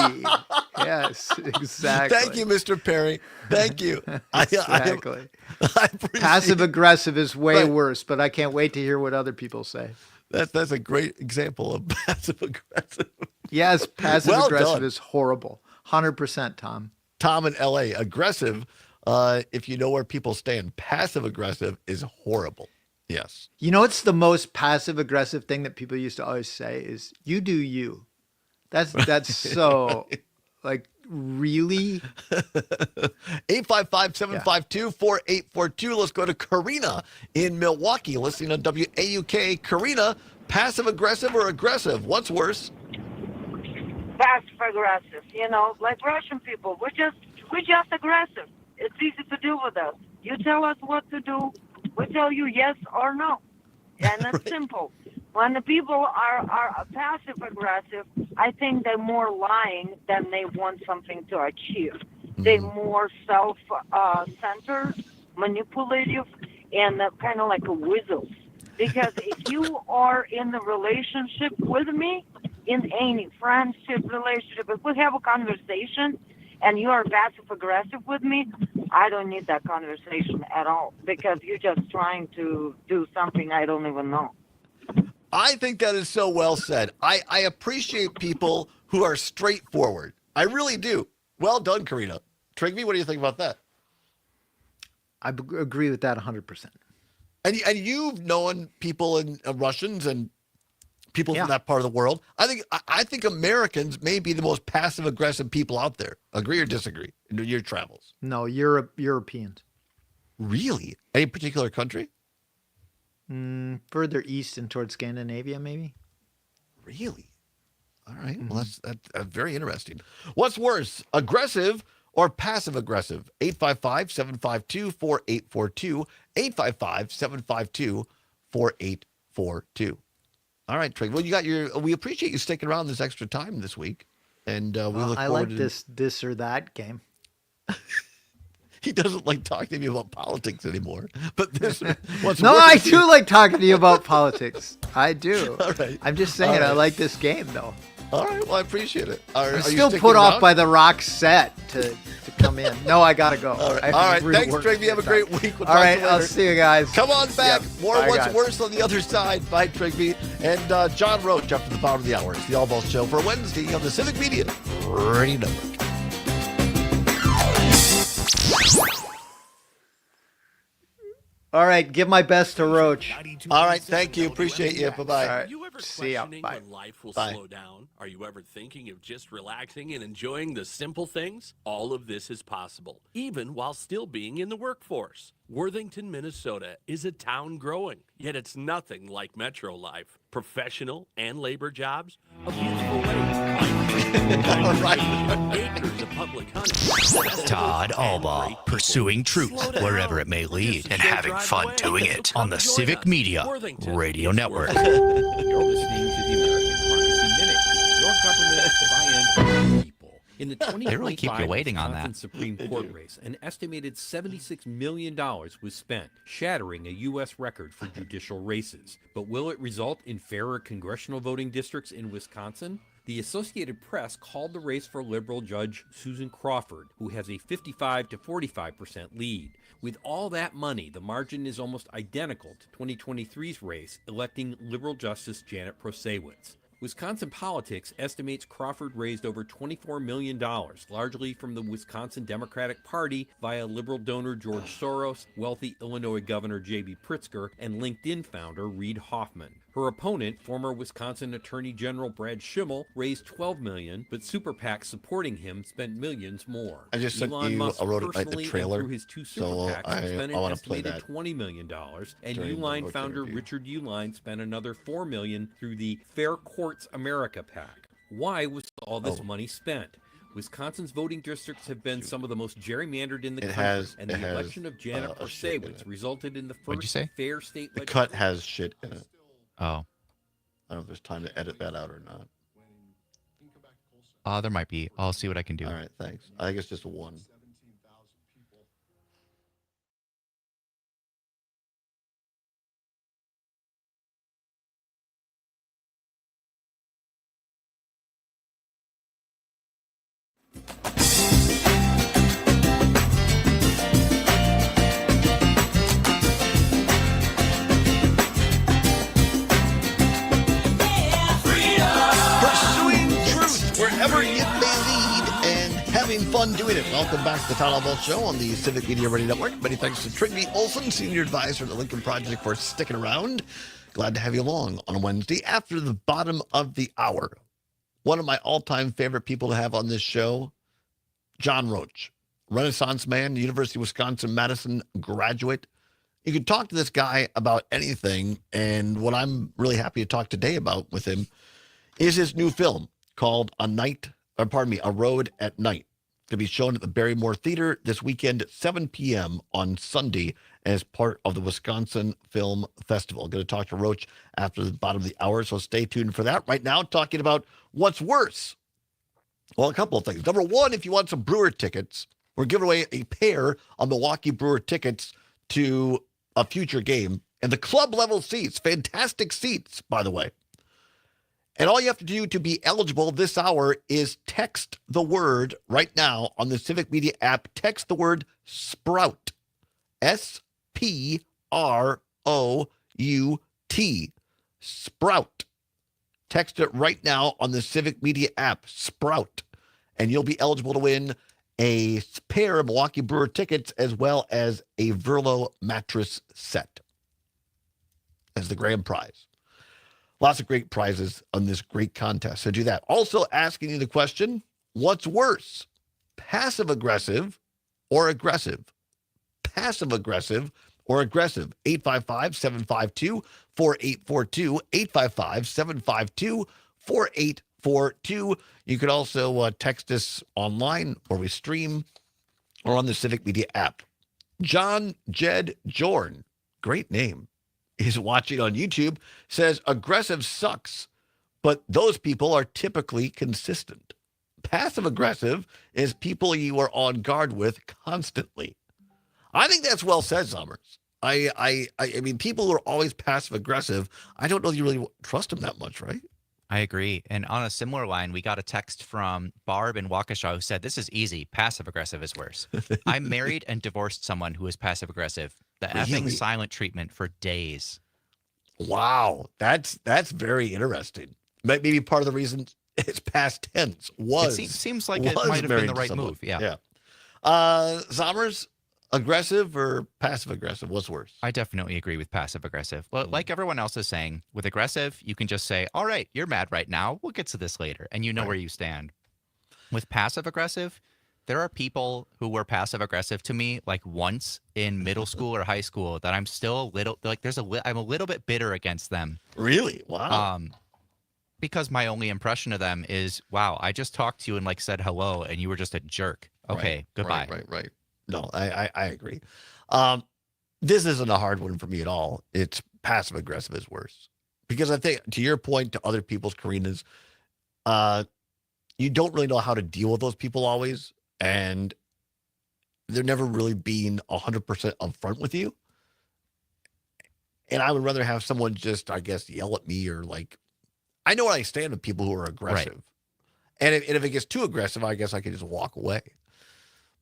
Yes, exactly. Thank you, Mr. Perry. Thank you. Exactly. I appreciate Passive aggressive is way Right. worse, but I can't wait to hear what other people say. That's a great example of passive aggressive. Yes, passive Well aggressive done. is horrible. 100%, Tom. Tom in LA, aggressive. If you know where people stand, passive aggressive is horrible. Yes. You know, it's the most passive aggressive thing that people used to always say is "you do you." That's so like really. 855-752-4842. Let's go to Karina in Milwaukee, listening on WAUK. Karina, passive aggressive or aggressive? What's worse? Passive aggressive, like Russian people. We're just aggressive. It's easy to deal with us. You tell us what to do, we tell you yes or no, and it's simple. When the people are passive aggressive, I think they're more lying than they want something to achieve. They're more self-centered, manipulative, and kind of like a weasel. Because if you are in the relationship with me, in any friendship relationship, if we have a conversation and you are passive aggressive with me, I don't need that conversation at all because you're just trying to do something I don't even know. I think that is so well said. I appreciate people who are straightforward. I really do. Well done, Karina. Trigby, what do you think about that? I agree with that 100%. And you've known people in Russians and people from that part of the world. I think Americans may be the most passive aggressive people out there. Agree or disagree in your travels? No, Europeans. Really? Any particular country? Further east and towards Scandinavia, maybe. Really? All right. Well, that's very interesting. What's worse, aggressive or passive aggressive? 855-752-4842. 855-752-4842. All right, Trey. Well, we appreciate you sticking around this extra time this week. And we look I forward like to this or that game. He doesn't like talking to me about politics anymore. But this what's No, worse I is do like talking to you about politics. I do. All right. I'm just saying All right. I like this game though. All right. Well, I appreciate it. Are I'm you still sticking put off around? by the rock set to come in. No, I gotta go. All right. I have All to right. Thanks, rework Trigby. Have a great this week. We'll All talk to right. you I'll later. see you guys. Come on back. Yep. More Bye, What's guys. Worse on the other side by Trigby and John Roach after the bottom of the hour. It's the Allbaugh Show for Wednesday on the Civic Media Radio Network. All right. Give my best to Roach. All right. Thank you. Appreciate you. Bye-bye. All right. You ever See ya. questioning Bye. when life will Bye. slow down? Are you ever thinking of just relaxing and enjoying the simple things? All of this is possible, even while still being in the workforce. Worthington, Minnesota is a town growing, yet it's nothing like metro life. Professional and labor jobs, a beautiful lake, acres of public hunting. Todd Allbaugh, pursuing truth wherever it may lead and having fun doing it on the Civic Media Radio Network. You're listening to the American Democracy Minute, your government by and for the people. In the They really keep you 2025 waiting on Wisconsin that. Supreme Court race, an estimated $76 million was spent, shattering a U.S. record for judicial races. But will it result in fairer congressional voting districts in Wisconsin? The Associated Press called the race for liberal Judge Susan Crawford, who has a 55 to 45% lead. With all that money, the margin is almost identical to 2023's race, electing liberal Justice Janet Prosewicz. Wisconsin Politics estimates Crawford raised over $24 million, largely from the Wisconsin Democratic Party via liberal donor George Soros, wealthy Illinois Governor J.B. Pritzker, and LinkedIn founder Reid Hoffman. Her opponent, former Wisconsin Attorney General Brad Schimmel, raised $12 million, but super PACs supporting him spent millions more. I just sent Elon you Musk a road like the personally trailer, and through his two super so PACs have spent I an want to play estimated that $20 million, and during the Uline road founder review. Richard Uline spent another $4 million through the Fair Courts America PAC. Why was all this money spent? Wisconsin's voting districts have been some of the most gerrymandered in the country, and the election of Janet Prasewicz resulted in the What'd you first say? fair state The cut has shit in it. Oh. I don't know if there's time to edit that out or not. There might be. I'll see what I can do. All right, thanks. I think it's just a one. Pursuing truth wherever it may lead and having fun doing it. Welcome back to the Todd Allbaugh Show on the Civic Media Radio Network. Many thanks to Trigby Olson, Senior Advisor at the Lincoln Project, for sticking around. Glad to have you along on a Wednesday after the bottom of the hour. One of my all-time favorite people to have on this show, John Roach, Renaissance man, University of Wisconsin-Madison graduate. You can talk to this guy about anything, and what I'm really happy to talk today about with him is his new film called A Road at Night, to be shown at the Barrymore Theater this weekend at 7 p.m. on Sunday as part of the Wisconsin Film Festival. I'm going to talk to Roach after the bottom of the hour, so stay tuned for that. Right now, talking about what's worse. Well, a couple of things. Number one, if you want some Brewer tickets, we're giving away a pair of Milwaukee Brewer tickets to a future game. And the club level seats, fantastic seats, by the way. And all you have to do to be eligible this hour is text the word right now on the Civic Media app. Text the word SPROUT. S-P-R-O-U-T. Sprout. Text it right now on the Civic Media app, Sprout. And you'll be eligible to win a pair of Milwaukee Brewer tickets as well as a Verlo mattress set as the grand prize. Lots of great prizes on this great contest. So do that. Also asking you the question, what's worse, passive-aggressive or aggressive? Passive-aggressive or aggressive? 855-752-4842. 855-752-4842. You could also text us online or we stream or on the Civic Media app. John Jed Jorn, great name, is watching on YouTube, says aggressive sucks, but those people are typically consistent. Passive aggressive is people you are on guard with constantly. I think that's well said, Summers. I mean, people who are always passive aggressive, I don't know that you really trust them that much, right? I agree. And on a similar line, we got a text from Barb in Waukesha who said, this is easy. Passive aggressive is worse. I married and divorced someone who was passive aggressive. The effing silent treatment for days. Wow. That's very interesting. Maybe part of the reason it's past tense was. It seems like it might have been the right move. Yeah. Sommers, aggressive or passive aggressive? What's worse? I definitely agree with passive aggressive. Well, like everyone else is saying, with aggressive, you can just say, all right, you're mad right now. We'll get to this later. And you know where you stand. With passive aggressive, there are people who were passive aggressive to me like once in middle school or high school that I'm still a little like I'm a little bit bitter against them. Really? Wow. Because my only impression of them is, wow, I just talked to you and like said hello and you were just a jerk. Okay, goodbye. Right. No, I agree. This isn't a hard one for me at all. It's passive aggressive is worse. Because I think, to your point, to other people's, Karina's, you don't really know how to deal with those people always. And they're never really being 100% upfront with you. And I would rather have someone just, I guess, yell at me or like, I know where I stand with people who are aggressive. Right. And if it gets too aggressive, I guess I can just walk away.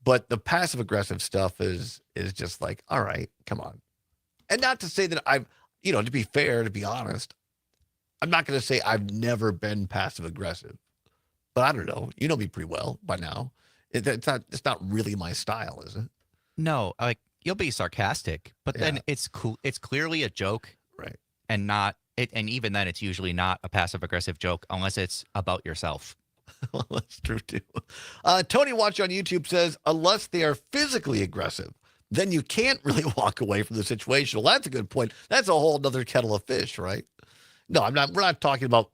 But the passive aggressive stuff is just like, all right, come on. And not to say that to be fair, to be honest, I'm not going to say I've never been passive aggressive. But I don't know. You know me pretty well by now. It's not really my style, is it? No, like you'll be sarcastic, but then it's cool. It's clearly a joke, right? And And even then, it's usually not a passive-aggressive joke unless it's about yourself. Well, that's true, too. Tony Watch on YouTube says, unless they are physically aggressive, then you can't really walk away from the situation. Well, that's a good point. That's a whole other kettle of fish, right? No, we're not talking about,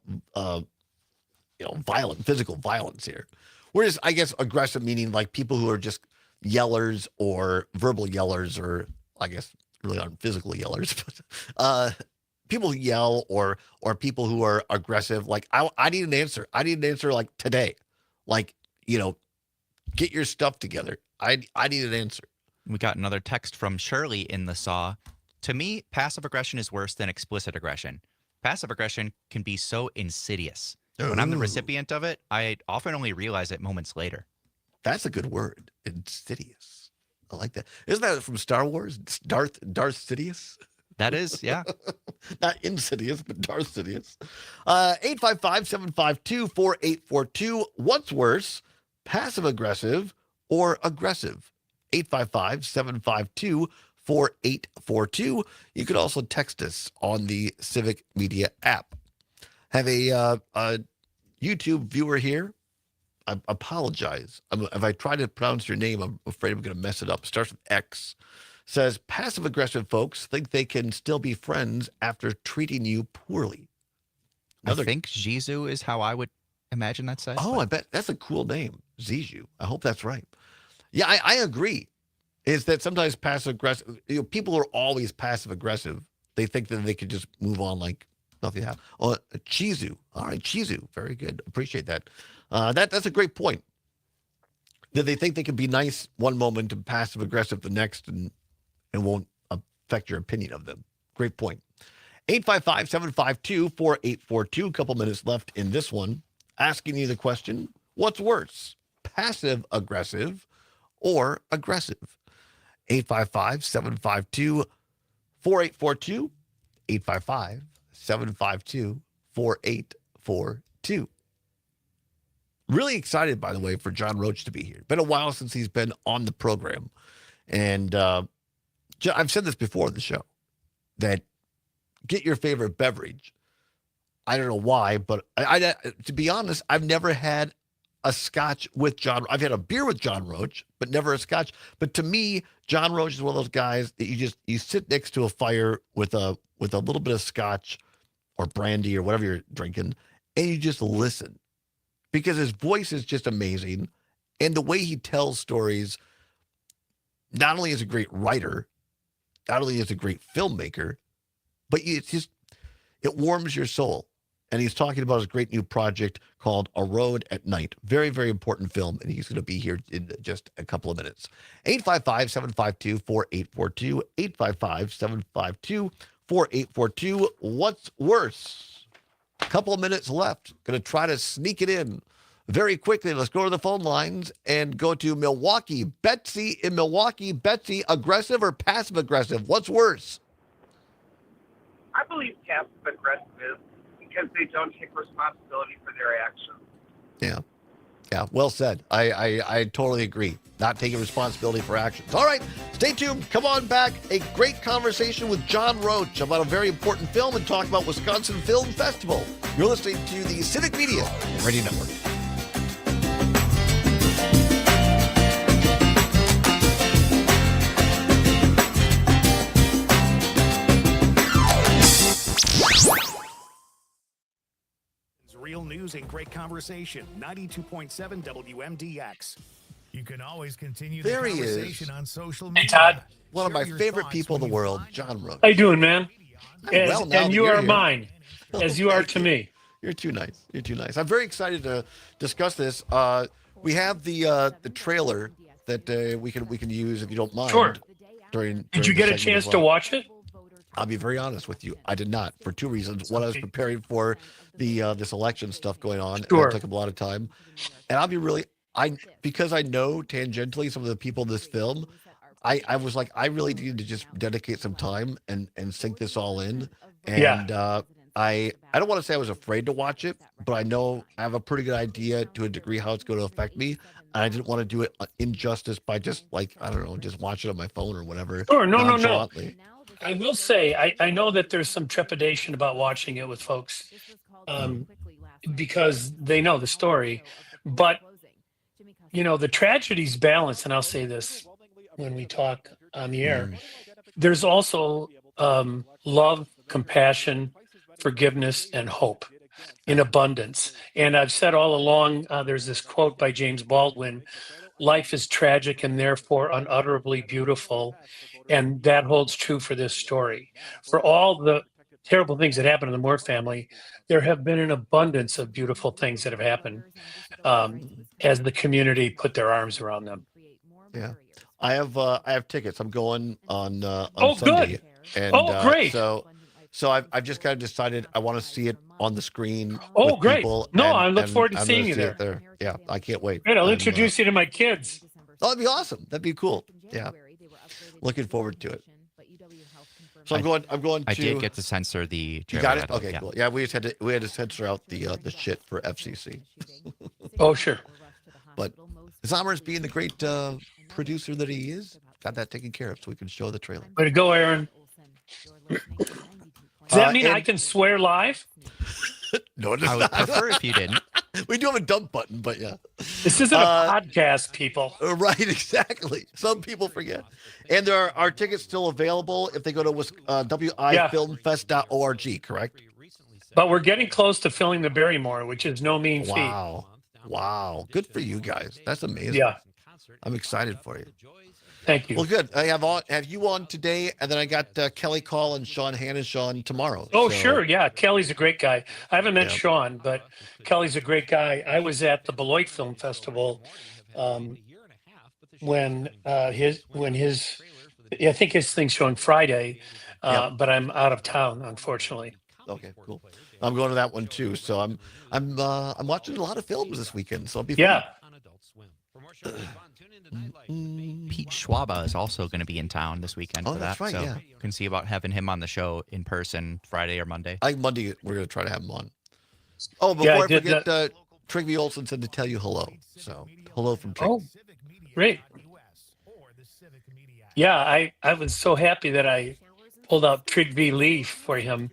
physical violence here. We're just, I guess, aggressive meaning like people who are just yellers or verbal yellers, or I guess really aren't physical yellers, but people who yell or people who are aggressive. Like I need an answer. I need an answer like today. Like, get your stuff together. I need an answer. We got another text from Shirley in the SAW. To me, passive aggression is worse than explicit aggression. Passive aggression can be so insidious. When I'm the recipient of it, I often only realize it moments later. That's a good word. Insidious. I like that. Isn't that from Star Wars? Darth Sidious? That is, yeah. Not Insidious, but Darth Sidious. 855-752-4842. What's worse, passive-aggressive or aggressive? 855-752-4842. You could also text us on the Civic Media app. Have a YouTube viewer here. I apologize. If I try to pronounce your name, I'm afraid I'm going to mess it up. It starts with X. Says, passive-aggressive folks think they can still be friends after treating you poorly. I think Zizou is how I would imagine that said. Oh, I bet that's a cool name. Zizou. I hope that's right. Yeah, I agree. Is that sometimes passive-aggressive, people are always passive-aggressive. They think that they could just move on like nothing happened. Oh, Chizu. All right, Chizu. Very good. Appreciate that. That's a great point. That they think they can be nice one moment and passive-aggressive the next, and it won't affect your opinion of them. Great point. 855-752-4842. A couple minutes left in this one. Asking you the question, what's worse, passive-aggressive or aggressive? 855-752-4842. 855-752-4842. Really excited, by the way, for John Roach to be here. Been a while since he's been on the program. And I've said this before on the show, that get your favorite beverage. I don't know why, but I to be honest, I've never had a scotch with John. I've had a beer with John Roach, but never a scotch. But to me, John Roach is one of those guys that you sit next to a fire with a little bit of scotch or brandy or whatever you're drinking, and you just listen. Because his voice is just amazing. And the way he tells stories, not only is a great writer, not only is a great filmmaker, but it warms your soul. And he's talking about his great new project called A Road at Night. Very, very important film. And he's going to be here in just a couple of minutes. 855-752-4842. 855-752-4842. What's worse? Couple of minutes left. Going to try to sneak it in very quickly. Let's go to the phone lines and go to Milwaukee. Betsy in Milwaukee. Betsy, aggressive or passive aggressive? What's worse? I believe passive aggressive because they don't take responsibility for their actions. Yeah. Yeah, well said. I totally agree. Not taking responsibility for actions. All right, stay tuned. Come on back. A great conversation with John Roach about a very important film and talk about Wisconsin Film Festival. You're listening to the Civic Media Radio Network. Real news and great conversation. 92.7 WMDX. You can always continue the There he conversation is. on social media. Hey, Todd. One of my favorite people in the world, John Roach. How you doing, man? Well, now And that you you're are here. mine, as you are to me. You're too nice. You're too nice. I'm very excited to discuss this. We have the trailer that we can use if you don't mind. Sure. During Did you the get a segment chance as to well. watch it? I'll be very honest with you. I did not, for two reasons. One, I was preparing for this election stuff going on. And Sure. it took up a lot of time. And I'll be because I know tangentially some of the people in this film, I was like, I really needed to just dedicate some time and sink this all in. And I don't want to say I was afraid to watch it, but I know I have a pretty good idea to a degree how it's going to affect me. And I didn't want to do it injustice by just just watch it on my phone or whatever. Sure, no. nonchalantly. I will say, I know that there's some trepidation about watching it with folks because they know the story. But, the tragedy's balanced, and I'll say this when we talk on the air. There's also love, compassion, forgiveness, and hope in abundance. And I've said all along, there's this quote by James Baldwin: life is tragic and therefore unutterably beautiful. And that holds true for this story. For all the terrible things that happened in the Moore family, there have been an abundance of beautiful things that have happened as the community put their arms around them. Yeah. I have tickets. I'm going on Oh, Sunday. good. And Oh, great. So I've just kind of decided I want to see it on the screen Oh, with great. people. No, and- I look and forward to I'm seeing gonna you see it there. Yeah, I can't wait. Great, I'll I'm, introduce you to my kids. Oh, that'd be awesome. That'd be cool. Yeah. Looking forward to it. So I'm going to. I did get to censor the. You got it? trailer, Okay, yeah. cool. Yeah, we had to censor out the shit for FCC. Oh, sure. But Zomer's being the great producer that he is, got that taken care of, so we can show the trailer. Way to go, Aaron. Does that mean I and- can swear live? No, it does I would not. prefer if you didn't. We do have a dump button, but yeah. This isn't a podcast, people. Right, exactly. Some people forget. And there are tickets still available if they go to wifilmfest.org, correct? But we're getting close to filling the Barrymore, which is no mean feat. Wow. Good for you guys. That's amazing. Yeah. I'm excited for you. Thank you. Well, good. I have you on today, and then I got Kelly Call and Sean Hannish on tomorrow. Oh, So- sure. Yeah. Kelly's a great guy. I haven't met Yeah. Sean, but Kelly's a great guy. I was at the Beloit Film Festival when I think his thing's showing Friday, but I'm out of town, unfortunately. Okay, cool. I'm going to that one too. So I'm watching a lot of films this weekend. So I'll be Yeah. Pete Schwaba is also going to be in town this weekend Oh, for that's that. right, So yeah. you can see about having him on the show in person Friday or Monday. I think Monday we're going to try to have him on. Oh, Yeah, I before I did forget, Trigby Olson said to tell you hello. So hello from Trigby. Oh, great. Yeah, I was so happy that I pulled out Trigby Lee for him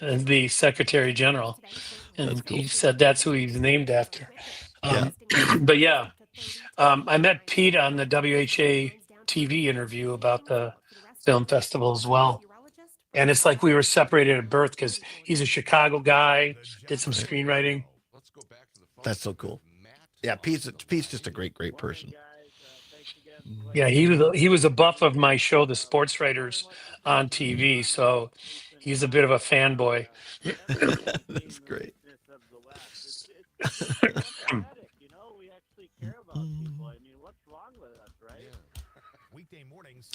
as the Secretary General. And he said that's who he's named after. But yeah, I met Pete on the WHA TV interview about the film festival as well. And it's like we were separated at birth because he's a Chicago guy, did some screenwriting. That's so cool. Yeah, Pete's just a great person. Yeah, he was a buff of my show, The Sports Writers, on TV. So he's a bit of a fanboy. That's great.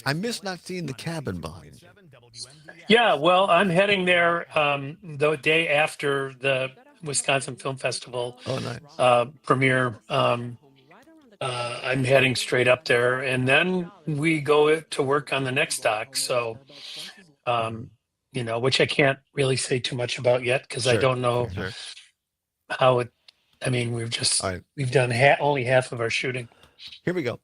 I miss not seeing the cabin behind you. Yeah, well, I'm heading there the day after the Wisconsin Film Festival premiere. I'm heading straight up there, and then we go to work on the next doc. So, which I can't really say too much about yet because I don't know how it. I mean, we've done only half of our shooting. Here we go.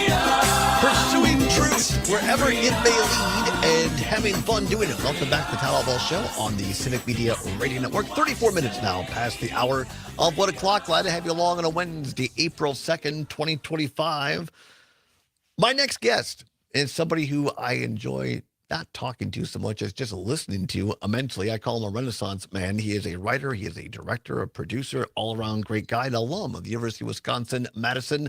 Pursuing truth wherever it may lead and having fun doing it. Welcome back to the Todd Allbaugh Show on the Civic Media Radio Network. 34 minutes now past the hour of 1 o'clock. Glad to have you along on a Wednesday, April 2nd, 2025. My next guest is somebody who I enjoy not talking to so much as just listening to immensely. I call him a Renaissance man. He is a writer, he is a director, a producer, all-around great guy, an alum of the University of Wisconsin-Madison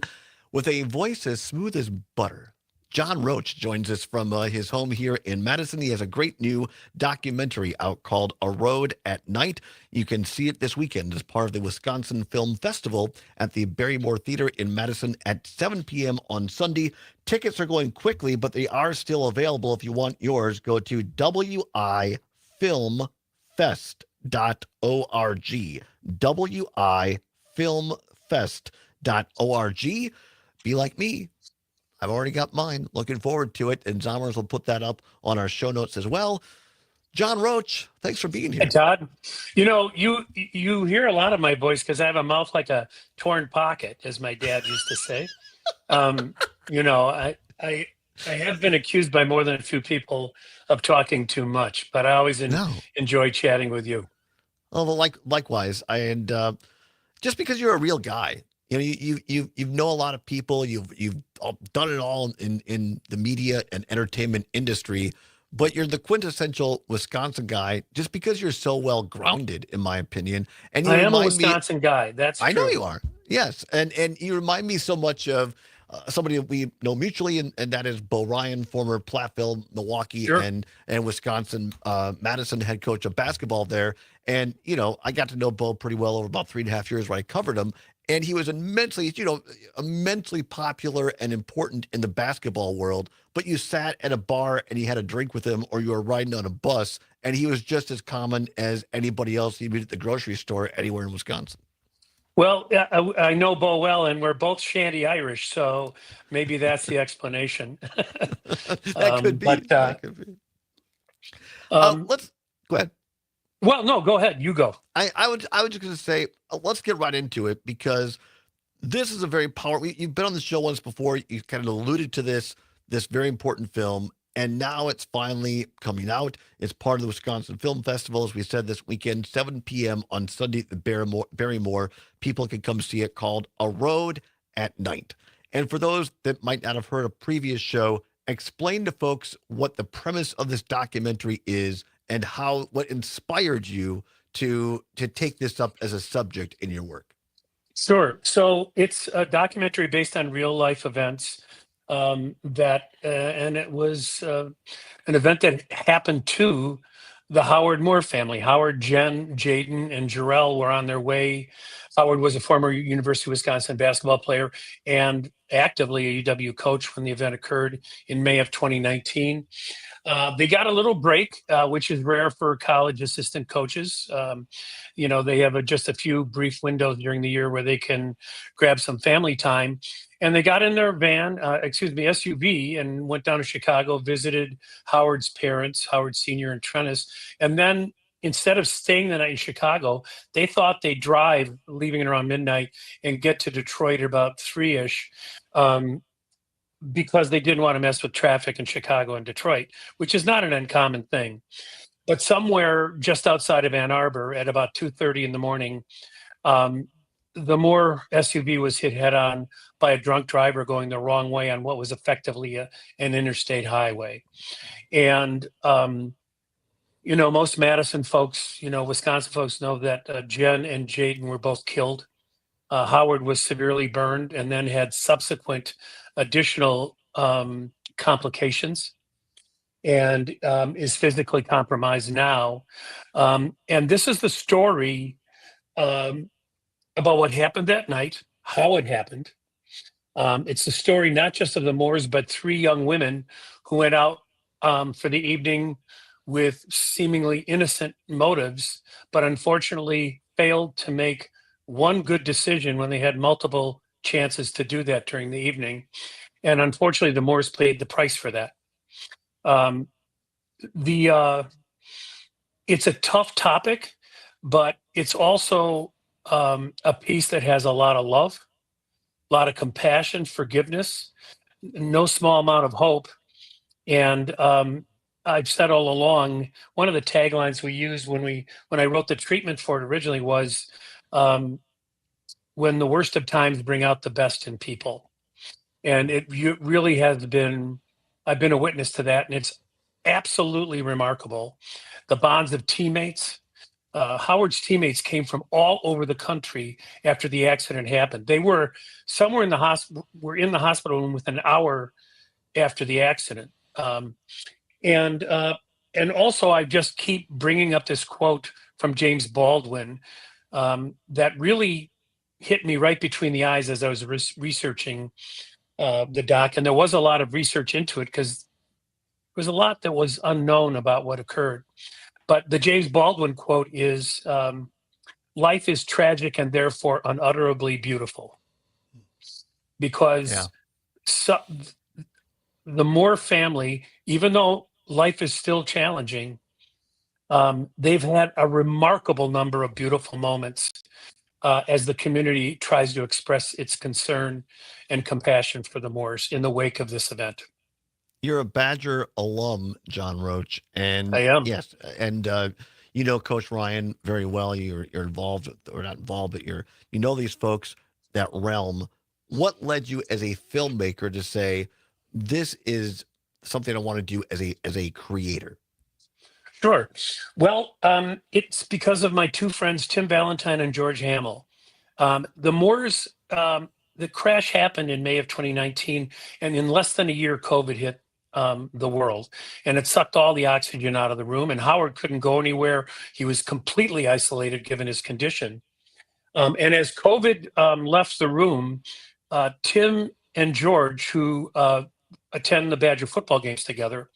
with a voice as smooth as butter. John Roach joins us from his home here in Madison. He has a great new documentary out called A Road at Night. You can see it this weekend as part of the Wisconsin Film Festival at the Barrymore Theater in Madison at 7 p.m. on Sunday. Tickets are going quickly, but they are still available. If you want yours, go to wifilmfest.org. wifilmfest.org. Be like me. I've already got mine. Looking forward to it. And Zomers will put that up on our show notes as well. John Roach, thanks for being here. Hey, Todd. You know, you hear a lot of my voice because I have a mouth like a torn pocket, as my dad used to say. You know, I have been accused by more than a few people of talking too much, but I always enjoy chatting with you. Oh, well, likewise. And just because you're a real guy, you know, you know a lot of people. You've done it all in the media and entertainment industry, but you're the quintessential Wisconsin guy. Just because you're so well grounded, in my opinion. And I am a Wisconsin guy. That's true. I know you are. Yes, and you remind me so much of somebody that we know mutually, and that is Bo Ryan, former Platteville, Milwaukee, and Wisconsin Madison head coach of basketball there. And you know, I got to know Bo pretty well over about 3.5 years where I covered him. And he was immensely popular and important in the basketball world. But you sat at a bar and you had a drink with him, or you were riding on a bus, and he was just as common as anybody else you meet at the grocery store anywhere in Wisconsin. Well, I know Bo well, and we're both Shanty Irish, so maybe that's the explanation. That could be. That could be. Let's go ahead. Well, no, go ahead. You go. I was just going to say, let's get right into it, because this is a very powerful. You've been on the show once before. You kind of alluded to this very important film, and now it's finally coming out. It's part of the Wisconsin Film Festival, as we said, this weekend, 7 p.m. on Sunday at the Barrymore. People can come see it, called A Road at Night. And for those that might not have heard a previous show, explain to folks what the premise of this documentary is and what inspired you to take this up as a subject in your work. Sure. So it's a documentary based on real life events and it was an event that happened to the Howard Moore family. Howard, Jen, Jaden, and Jarrell were on their way. Howard was a former University of Wisconsin basketball player and actively a UW coach when the event occurred in May of 2019. They got a little break, which is rare for college assistant coaches. You know, they have just a few brief windows during the year where they can grab some family time. And they got in their SUV, and went down to Chicago, visited Howard's parents, Howard Sr. and Trennis. And then instead of staying the night in Chicago, they thought they'd drive, leaving at around midnight, and get to Detroit at about 3-ish. Because they didn't want to mess with traffic in Chicago and Detroit, which is not an uncommon thing. But somewhere just outside of Ann Arbor at about 2:30 in the morning, the Moore SUV was hit head on by a drunk driver going the wrong way on what was effectively an interstate highway. And, you know, most Madison folks, Wisconsin folks know that Jen and Jaden were both killed. Howard was severely burned and then had subsequent additional complications, and is physically compromised now. And this is the story about what happened that night, how it happened. It's the story not just of the Moores, but 3 young women who went out for the evening with seemingly innocent motives, but unfortunately failed to make one good decision when they had multiple chances to do that during the evening. And unfortunately, the Moores paid the price for that. It's a tough topic, but it's also a piece that has a lot of love, a lot of compassion, forgiveness, no small amount of hope. And I've said all along, one of the taglines we used when I wrote the treatment for it originally was, when the worst of times bring out the best in people. And it really has been, I've been a witness to that, and it's absolutely remarkable. The bonds of teammates. Howard's teammates came from all over the country after the accident happened. They were somewhere in the hospital, were in the hospital room within an hour after the accident. And also, I just keep bringing up this quote from James Baldwin that really hit me right between the eyes as I was researching the doc. And there was a lot of research into it because there was a lot that was unknown about what occurred. But the James Baldwin quote is, life is tragic and therefore unutterably beautiful. Because the Moore family, even though life is still challenging, they've had a remarkable number of beautiful moments as the community tries to express its concern and compassion for the Moores in the wake of this event. You're a Badger alum, John Roach, and I am. Yes, and you know Coach Ryan very well. You're involved, or not involved, but you know these folks, that realm. What led you as a filmmaker to say this is something I want to do as a creator? Sure. Well, it's because of my two friends, Tim Valentine and George Hamill. The Moores, the crash happened in May of 2019, and in less than a year, COVID hit the world, and it sucked all the oxygen out of the room, and Howard couldn't go anywhere. He was completely isolated given his condition. And as COVID left the room, Tim and George, who attend the Badger football games together,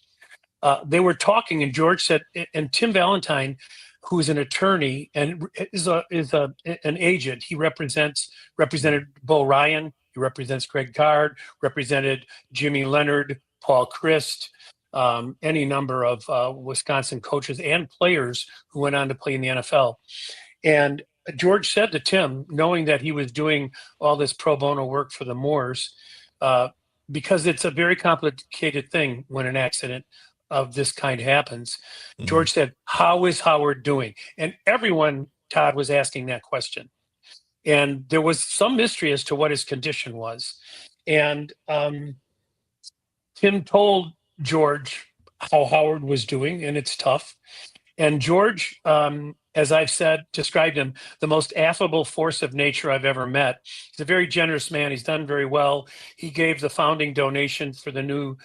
they were talking, and George said, and Tim Valentine, who's an attorney and is an agent, he represented Bo Ryan, he represents Greg Gard, represented Jimmy Leonard, Paul Christ, any number of Wisconsin coaches and players who went on to play in the NFL. And George said to Tim, knowing that he was doing all this pro bono work for the Moores, because it's a very complicated thing when an accident of this kind happens. George said, how is Howard doing? And everyone, Todd, was asking that question. And there was some mystery as to what his condition was. And Tim told George how Howard was doing, and it's tough. And George, as I've said, described him, the most affable force of nature I've ever met. He's a very generous man. He's done very well. He gave the founding donation for the new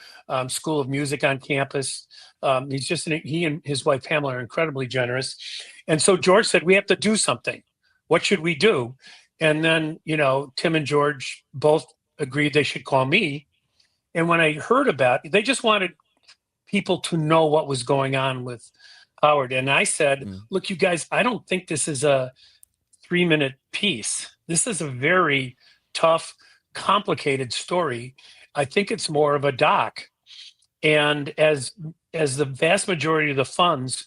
School of Music on campus. He and his wife Pamela are incredibly generous. And so George said, we have to do something. What should we do? And then, Tim and George both agreed they should call me. And when I heard about it, they just wanted people to know what was going on with Howard. And I said, look, you guys, I don't think this is a 3-minute piece. This is a very tough, complicated story. I think it's more of a doc. And as the vast majority of the funds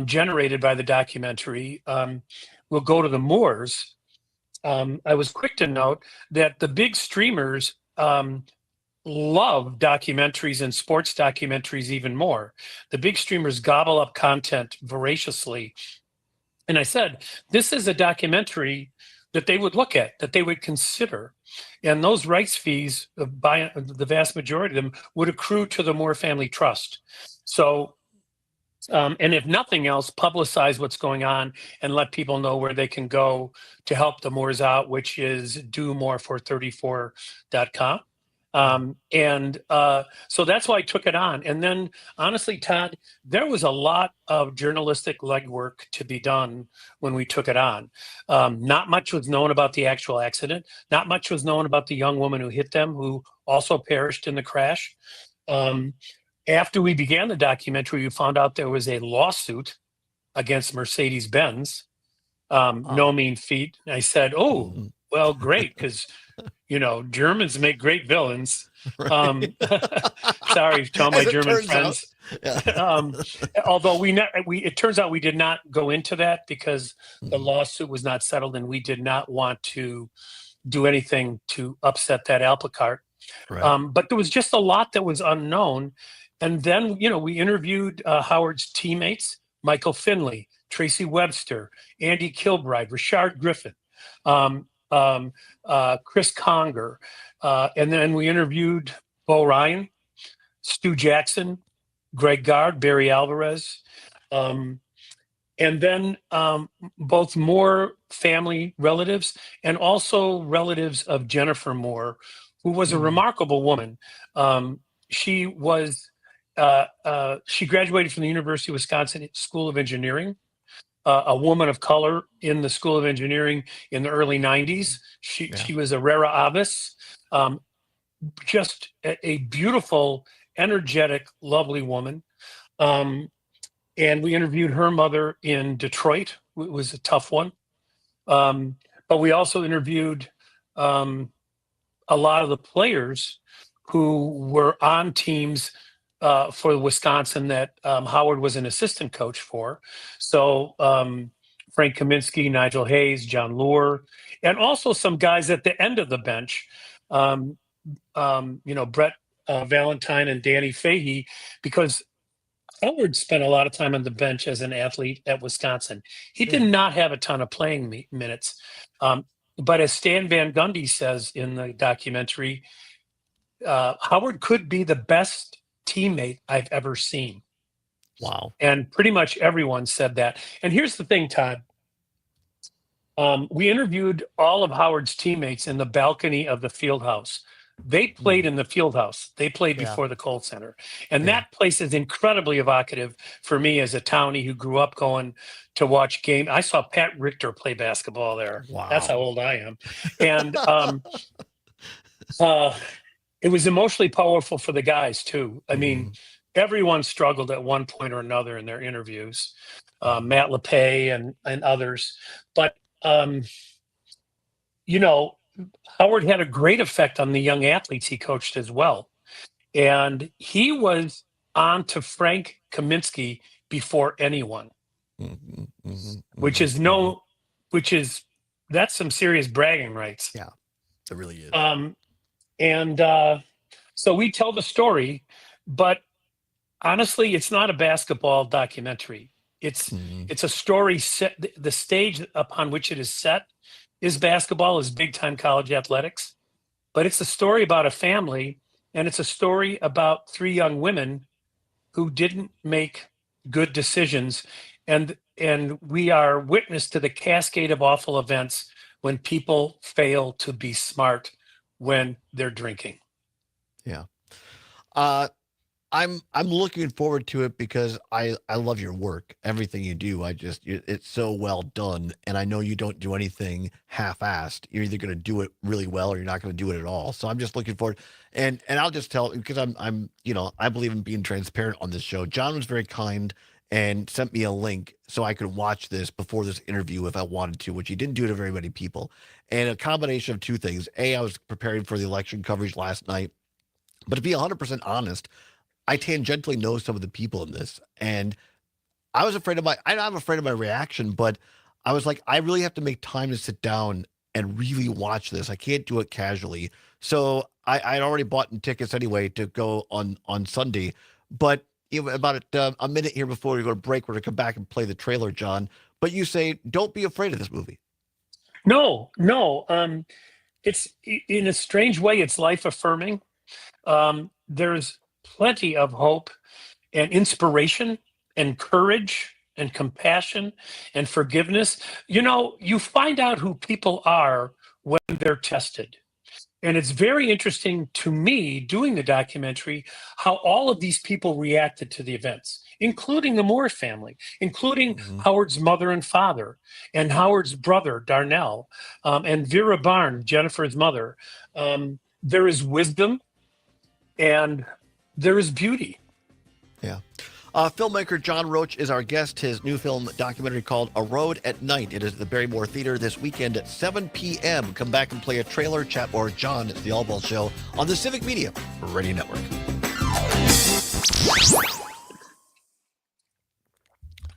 generated by the documentary will go to the Moores, I was quick to note that the big streamers love documentaries and sports documentaries even more. The big streamers gobble up content voraciously. And I said, this is a documentary that they would look at, that they would consider. And those rights fees, by the vast majority of them, would accrue to the Moore Family Trust. So, and if nothing else, publicize what's going on and let people know where they can go to help the Moores out, which is domore434.com. So that's why I took it on. And then honestly, Todd, there was a lot of journalistic legwork to be done when we took it on. Not much was known about the actual accident. Not much was known about the young woman who hit them, who also perished in the crash. After we began the documentary, we found out there was a lawsuit against Mercedes-Benz. No mean feat. And I said, oh, well, great, because Germans make great villains. Sorry to all my German friends. Although it turns out we did not go into that because the lawsuit was not settled, and we did not want to do anything to upset that apple cart. Right. But there was just a lot that was unknown. And then, we interviewed Howard's teammates, Michael Finley, Tracy Webster, Andy Kilbride, Rashard Griffin, Chris Conger, and then we interviewed Bo Ryan, Stu Jackson, Greg Gard, Barry Alvarez, and then both Moore family relatives and also relatives of Jennifer Moore, who was a remarkable woman. she was she graduated from the University of Wisconsin School of Engineering. A woman of color in the School of Engineering in the early 90s. She was a rara avis, just a beautiful, energetic, lovely woman. And we interviewed her mother in Detroit. It was a tough one. But we also interviewed a lot of the players who were on teams for Wisconsin that Howard was an assistant coach for. So Frank Kaminsky, Nigel Hayes, John Lure, and also some guys at the end of the bench, Brett Valentine and Danny Fahey, because Howard spent a lot of time on the bench as an athlete at Wisconsin. He did not have a ton of playing minutes. But as Stan Van Gundy says in the documentary, Howard could be the best teammate I've ever seen. Wow. And pretty much everyone said that. And here's the thing, Todd. We interviewed all of Howard's teammates in the balcony of the field house. They played in the field house. They played before the Kohl Center. And that place is incredibly evocative for me as a townie who grew up going to watch games. I saw Pat Richter play basketball there. Wow. That's how old I am. And it was emotionally powerful for the guys, too. I mean, everyone struggled at one point or another in their interviews, Matt LePay and others. But, Howard had a great effect on the young athletes he coached as well. And he was on to Frank Kaminsky before anyone, that's some serious bragging rights. Yeah, it really is. So we tell the story, but honestly, it's not a basketball documentary. It's a story set. The stage upon which it is set is basketball, is big time college athletics, but it's a story about a family, and it's a story about three young women who didn't make good decisions. And we are witness to the cascade of awful events when people fail to be smart when they're drinking. Yeah. I'm looking forward to it because I love your work, everything you do. It's so well done, and I know you don't do anything half-assed. You're either going to do it really well or you're not going to do it at all. So I'm just looking forward, and I'll just tell, because I believe in being transparent on this show. John was very kind and sent me a link so I could watch this before this interview if I wanted to, which he didn't do to very many people. And a combination of two things: A, I was preparing for the election coverage last night, but to be 100% honest, I tangentially know some of the people in this, and I was afraid of I'm afraid of my reaction, but I was like, I really have to make time to sit down and really watch this. I can't do it casually. So I'd already bought tickets anyway to go on Sunday, but about a minute here before we go to break, we're going to come back and play the trailer, John. But you say, don't be afraid of this movie. No. It's, in a strange way, it's life affirming. There's plenty of hope and inspiration and courage and compassion and forgiveness. You find out who people are when they're tested. And it's very interesting to me, doing the documentary, how all of these people reacted to the events, including the Moore family, including Howard's mother and father, and Howard's brother, Darnell, and Vera Barn, Jennifer's mother. There is wisdom and there is beauty. Yeah. Filmmaker John Roach is our guest. His new film documentary called A Road at Night. It is at the Barrymore Theater this weekend at 7 p.m. Come back and play a trailer, chat more. John, it's the Allbaugh Show on the Civic Media Radio Network.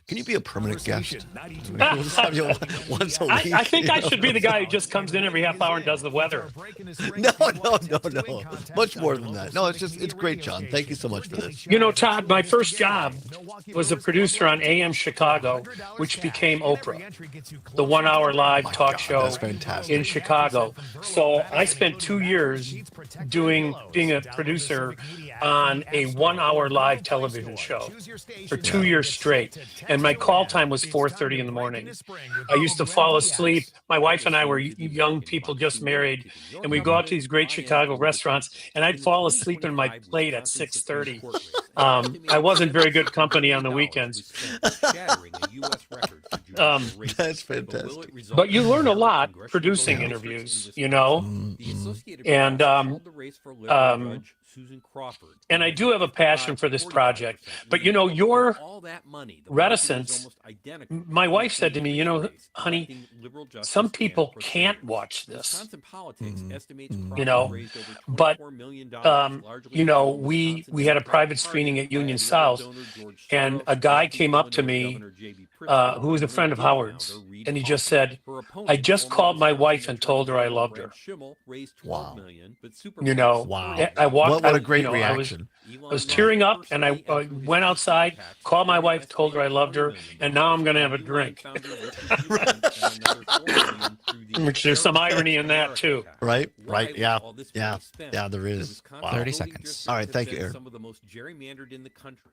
Can you be a permanent guest? We'll just have you once a week. I think I should be the guy who just comes in every half hour and does the weather. No. Much more than that. No, it's great, John. Thank you so much for this. Todd, my first job was a producer on AM Chicago, which became Oprah, the 1 hour live talk show in Chicago. So I spent 2 years being a producer on a 1 hour live television show for 2 years straight. And and my call time was 4:30 in the morning. I used to fall asleep. My wife and I were young people just married, and we'd go out to these great Chicago restaurants, and I'd fall asleep in my plate at 6:30. I wasn't very good company on the weekends. That's fantastic. But you learn a lot producing interviews, you know, and I do have a passion for this project. But, you know, your reticence, my wife said to me, you know, honey, some people can't watch this, you know, but, you know, we had a private screening at Union South, and a guy came up to me who was a friend of Howard's, and he just said, I just called my wife and told her I loved her. Wow. You know, wow. I walked. What a great you know, reaction. I was tearing up, and I went outside, called my wife, told her I loved her, and now I'm going to have a drink. Which there's some irony in that too. Right. Yeah. Yeah, there is. Wow. 30 seconds. All right. Thank you, Aaron. Some of the most gerrymandered in the country.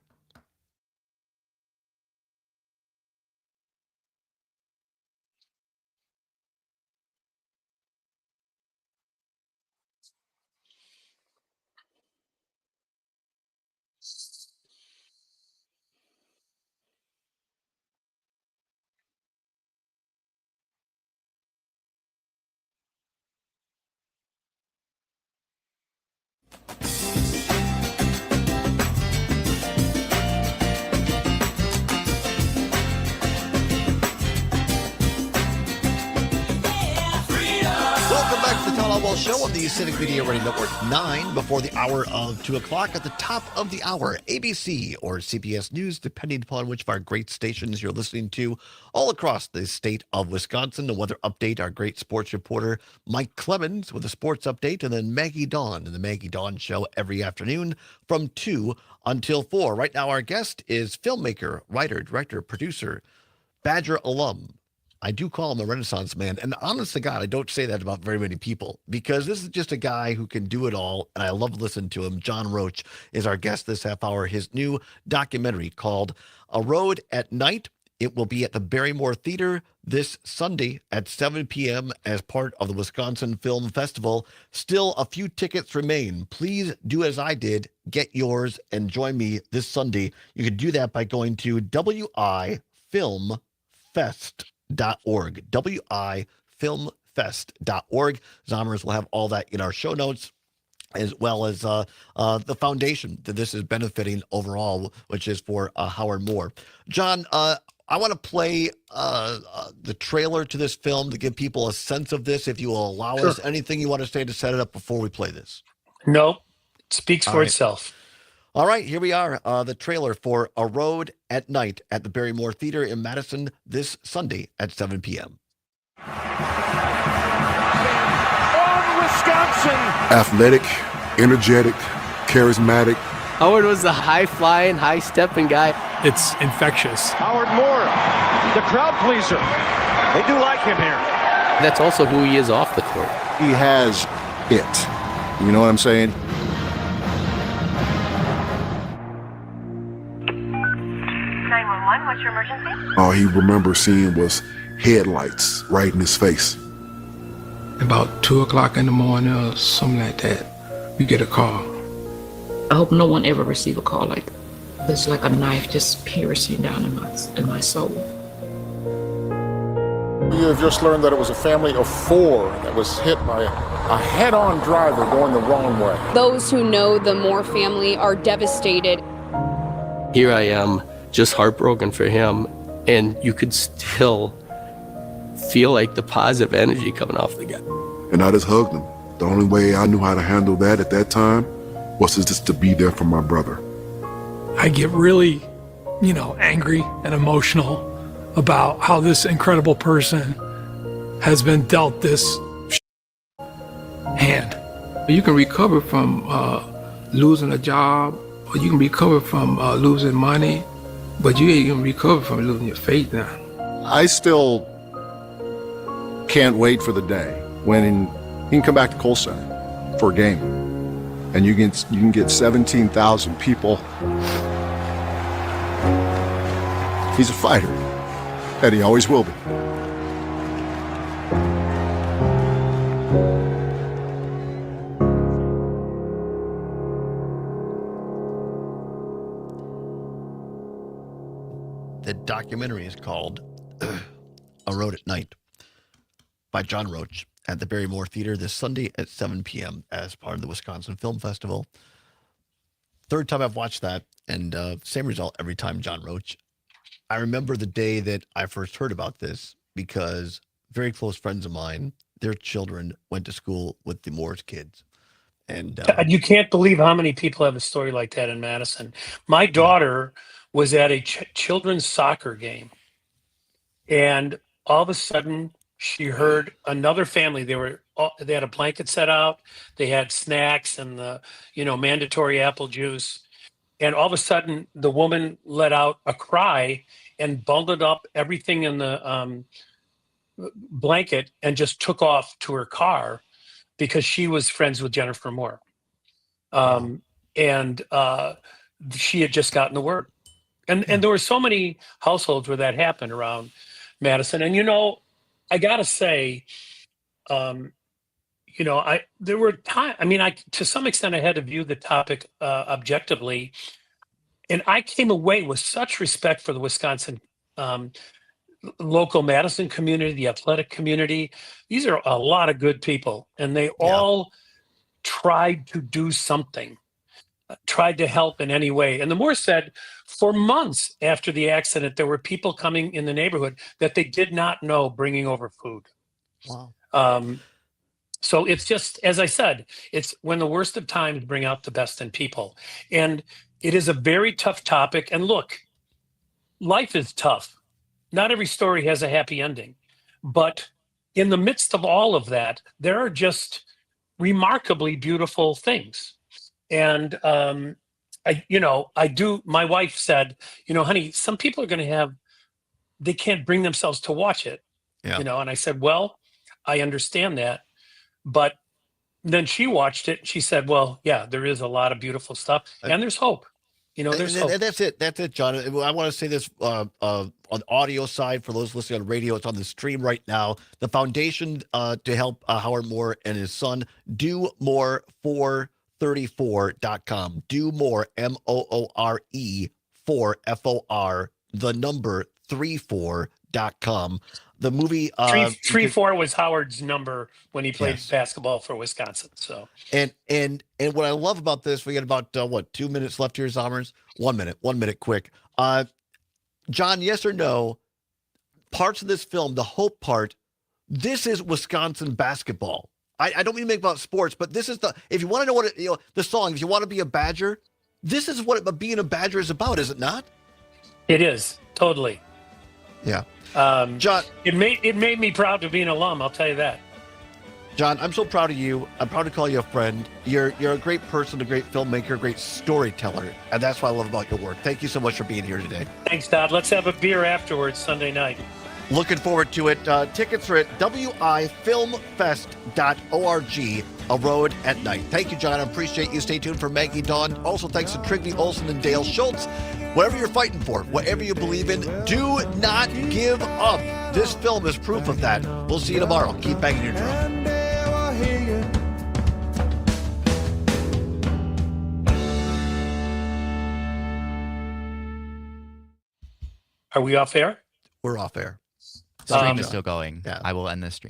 Welcome back to the Todd Allbaugh Show on the Civic Media Radio Network. 9 before the hour of 2 o'clock. At the top of the hour, ABC or CBS News, depending upon which of our great stations you're listening to all across the state of Wisconsin. The weather update, our great sports reporter, Mike Clemens, with a sports update, and then Maggie Dawn in the Maggie Dawn Show every afternoon from 2 until 4. Right now, our guest is filmmaker, writer, director, producer, Badger alum. I do call him a Renaissance man. And honest to God, I don't say that about very many people, because this is just a guy who can do it all. And I love listening to him. John Roach is our guest this half hour. His new documentary called A Road at Night. It will be at the Barrymore Theater this Sunday at 7 p.m. as part of the Wisconsin Film Festival. Still, a few tickets remain. Please do as I did. Get yours and join me this Sunday. You can do that by going to wifilmfest.org. wifilmfest.org. Zommers will have all that in our show notes, as well as the foundation that this is benefiting overall, which is for Howard Moore. John, I want to play the trailer to this film to give people a sense of this, if you will allow us. Anything you want to say to set it up before we play this? No, it speaks for itself. All right, here we are, the trailer for A Road at Night at the Barrymore Theater in Madison this Sunday at 7 p.m. On Wisconsin! Athletic, energetic, charismatic. Howard was a high-flying, high-stepping guy. It's infectious. Howard Moore, the crowd pleaser. They do like him here. That's also who he is off the court. He has it. You know what I'm saying? 911, what's your emergency? All he remembers seeing was headlights right in his face. About 2 o'clock in the morning or something like that, we get a call. I hope no one ever receive a call like that. It's like a knife just piercing down in my soul. You have just learned that it was a family of 4 that was hit by a head-on driver going the wrong way. Those who know the Moore family are devastated. Here I am, just heartbroken for him, and you could still feel like the positive energy coming off the guy. And I just hugged him. The only way I knew how to handle that at that time was just to be there for my brother. I get really, angry and emotional about how this incredible person has been dealt this hand. You can recover from losing a job, or you can recover from losing money, but you ain't gonna recover from losing your faith now. I still can't wait for the day when you can come back to Kohl Center for a game, and you can get 17,000 people He's a fighter, and he always will be. The documentary is called A Road at Night by John Roach at the Barrymore Theater this Sunday at 7 p.m. as part of the Wisconsin Film Festival. Third time I've watched that, and same result every time, John Roach. I remember the day that I first heard about this because very close friends of mine, their children went to school with the Moore's kids. And you can't believe how many people have a story like that in Madison. My daughter was at a children's soccer game, and all of a sudden she heard another family. They had a blanket set out, they had snacks and the mandatory apple juice, and all of a sudden the woman let out a cry and bundled up everything in the blanket and just took off to her car because she was friends with Jennifer Moore. And she had just gotten the word. And there were so many households where that happened around Madison. And, I got to say, there were times, to some extent, I had to view the topic objectively. And I came away with such respect for the Wisconsin local Madison community, the athletic community. These are a lot of good people, and they all tried to do something, tried to help in any way. And the Moore said for months after the accident, there were people coming in the neighborhood that they did not know bringing over food. Wow. So it's just, as I said, it's when the worst of times bring out the best in people. And it is a very tough topic. And look, life is tough. Not every story has a happy ending. But in the midst of all of that, there are just remarkably beautiful things. And my wife said, honey, some people are going to they can't bring themselves to watch it, and I said, well, I understand that. But then she watched it. She said, well, yeah, there is a lot of beautiful stuff and there's hope. There's hope. And that's it, John. I want to say this on the audio side for those listening on radio. It's on the stream right now. The foundation to help Howard Moore and his son, Do More 434.com. Do More, MOORE 4FOR, the number 34.com. The movie 3-4 was Howard's number when he played basketball for Wisconsin. So and what I love about this, we got about 2 minutes left here, Zommers. 1 minute, quick. John, yes or no? Parts of this film, the hope part, this is Wisconsin basketball. I don't mean to make about sports, but this is if you want to know what the song, if you want to be a Badger, this is what being a Badger is about, is it not? It is, totally. Yeah. John, it made me proud to be an alum. I'll tell you that. John, I'm so proud of you. I'm proud to call you a friend. You're a great person, a great filmmaker, a great storyteller, and that's what I love about your work. Thank you so much for being here today. Thanks, Todd. Let's have a beer afterwards Sunday night. Looking forward to it. Tickets are at wifilmfest.org. A Road at Night. Thank you, John. I appreciate you. Stay tuned for Maggie Dawn. Also, thanks to Trigby Olson and Dale Schultz. Whatever you're fighting for, whatever you believe in, do not give up. This film is proof of that. We'll see you tomorrow. Keep banging your drum. Are we off air? We're off air. Stream is still going. Yeah. I will end this stream.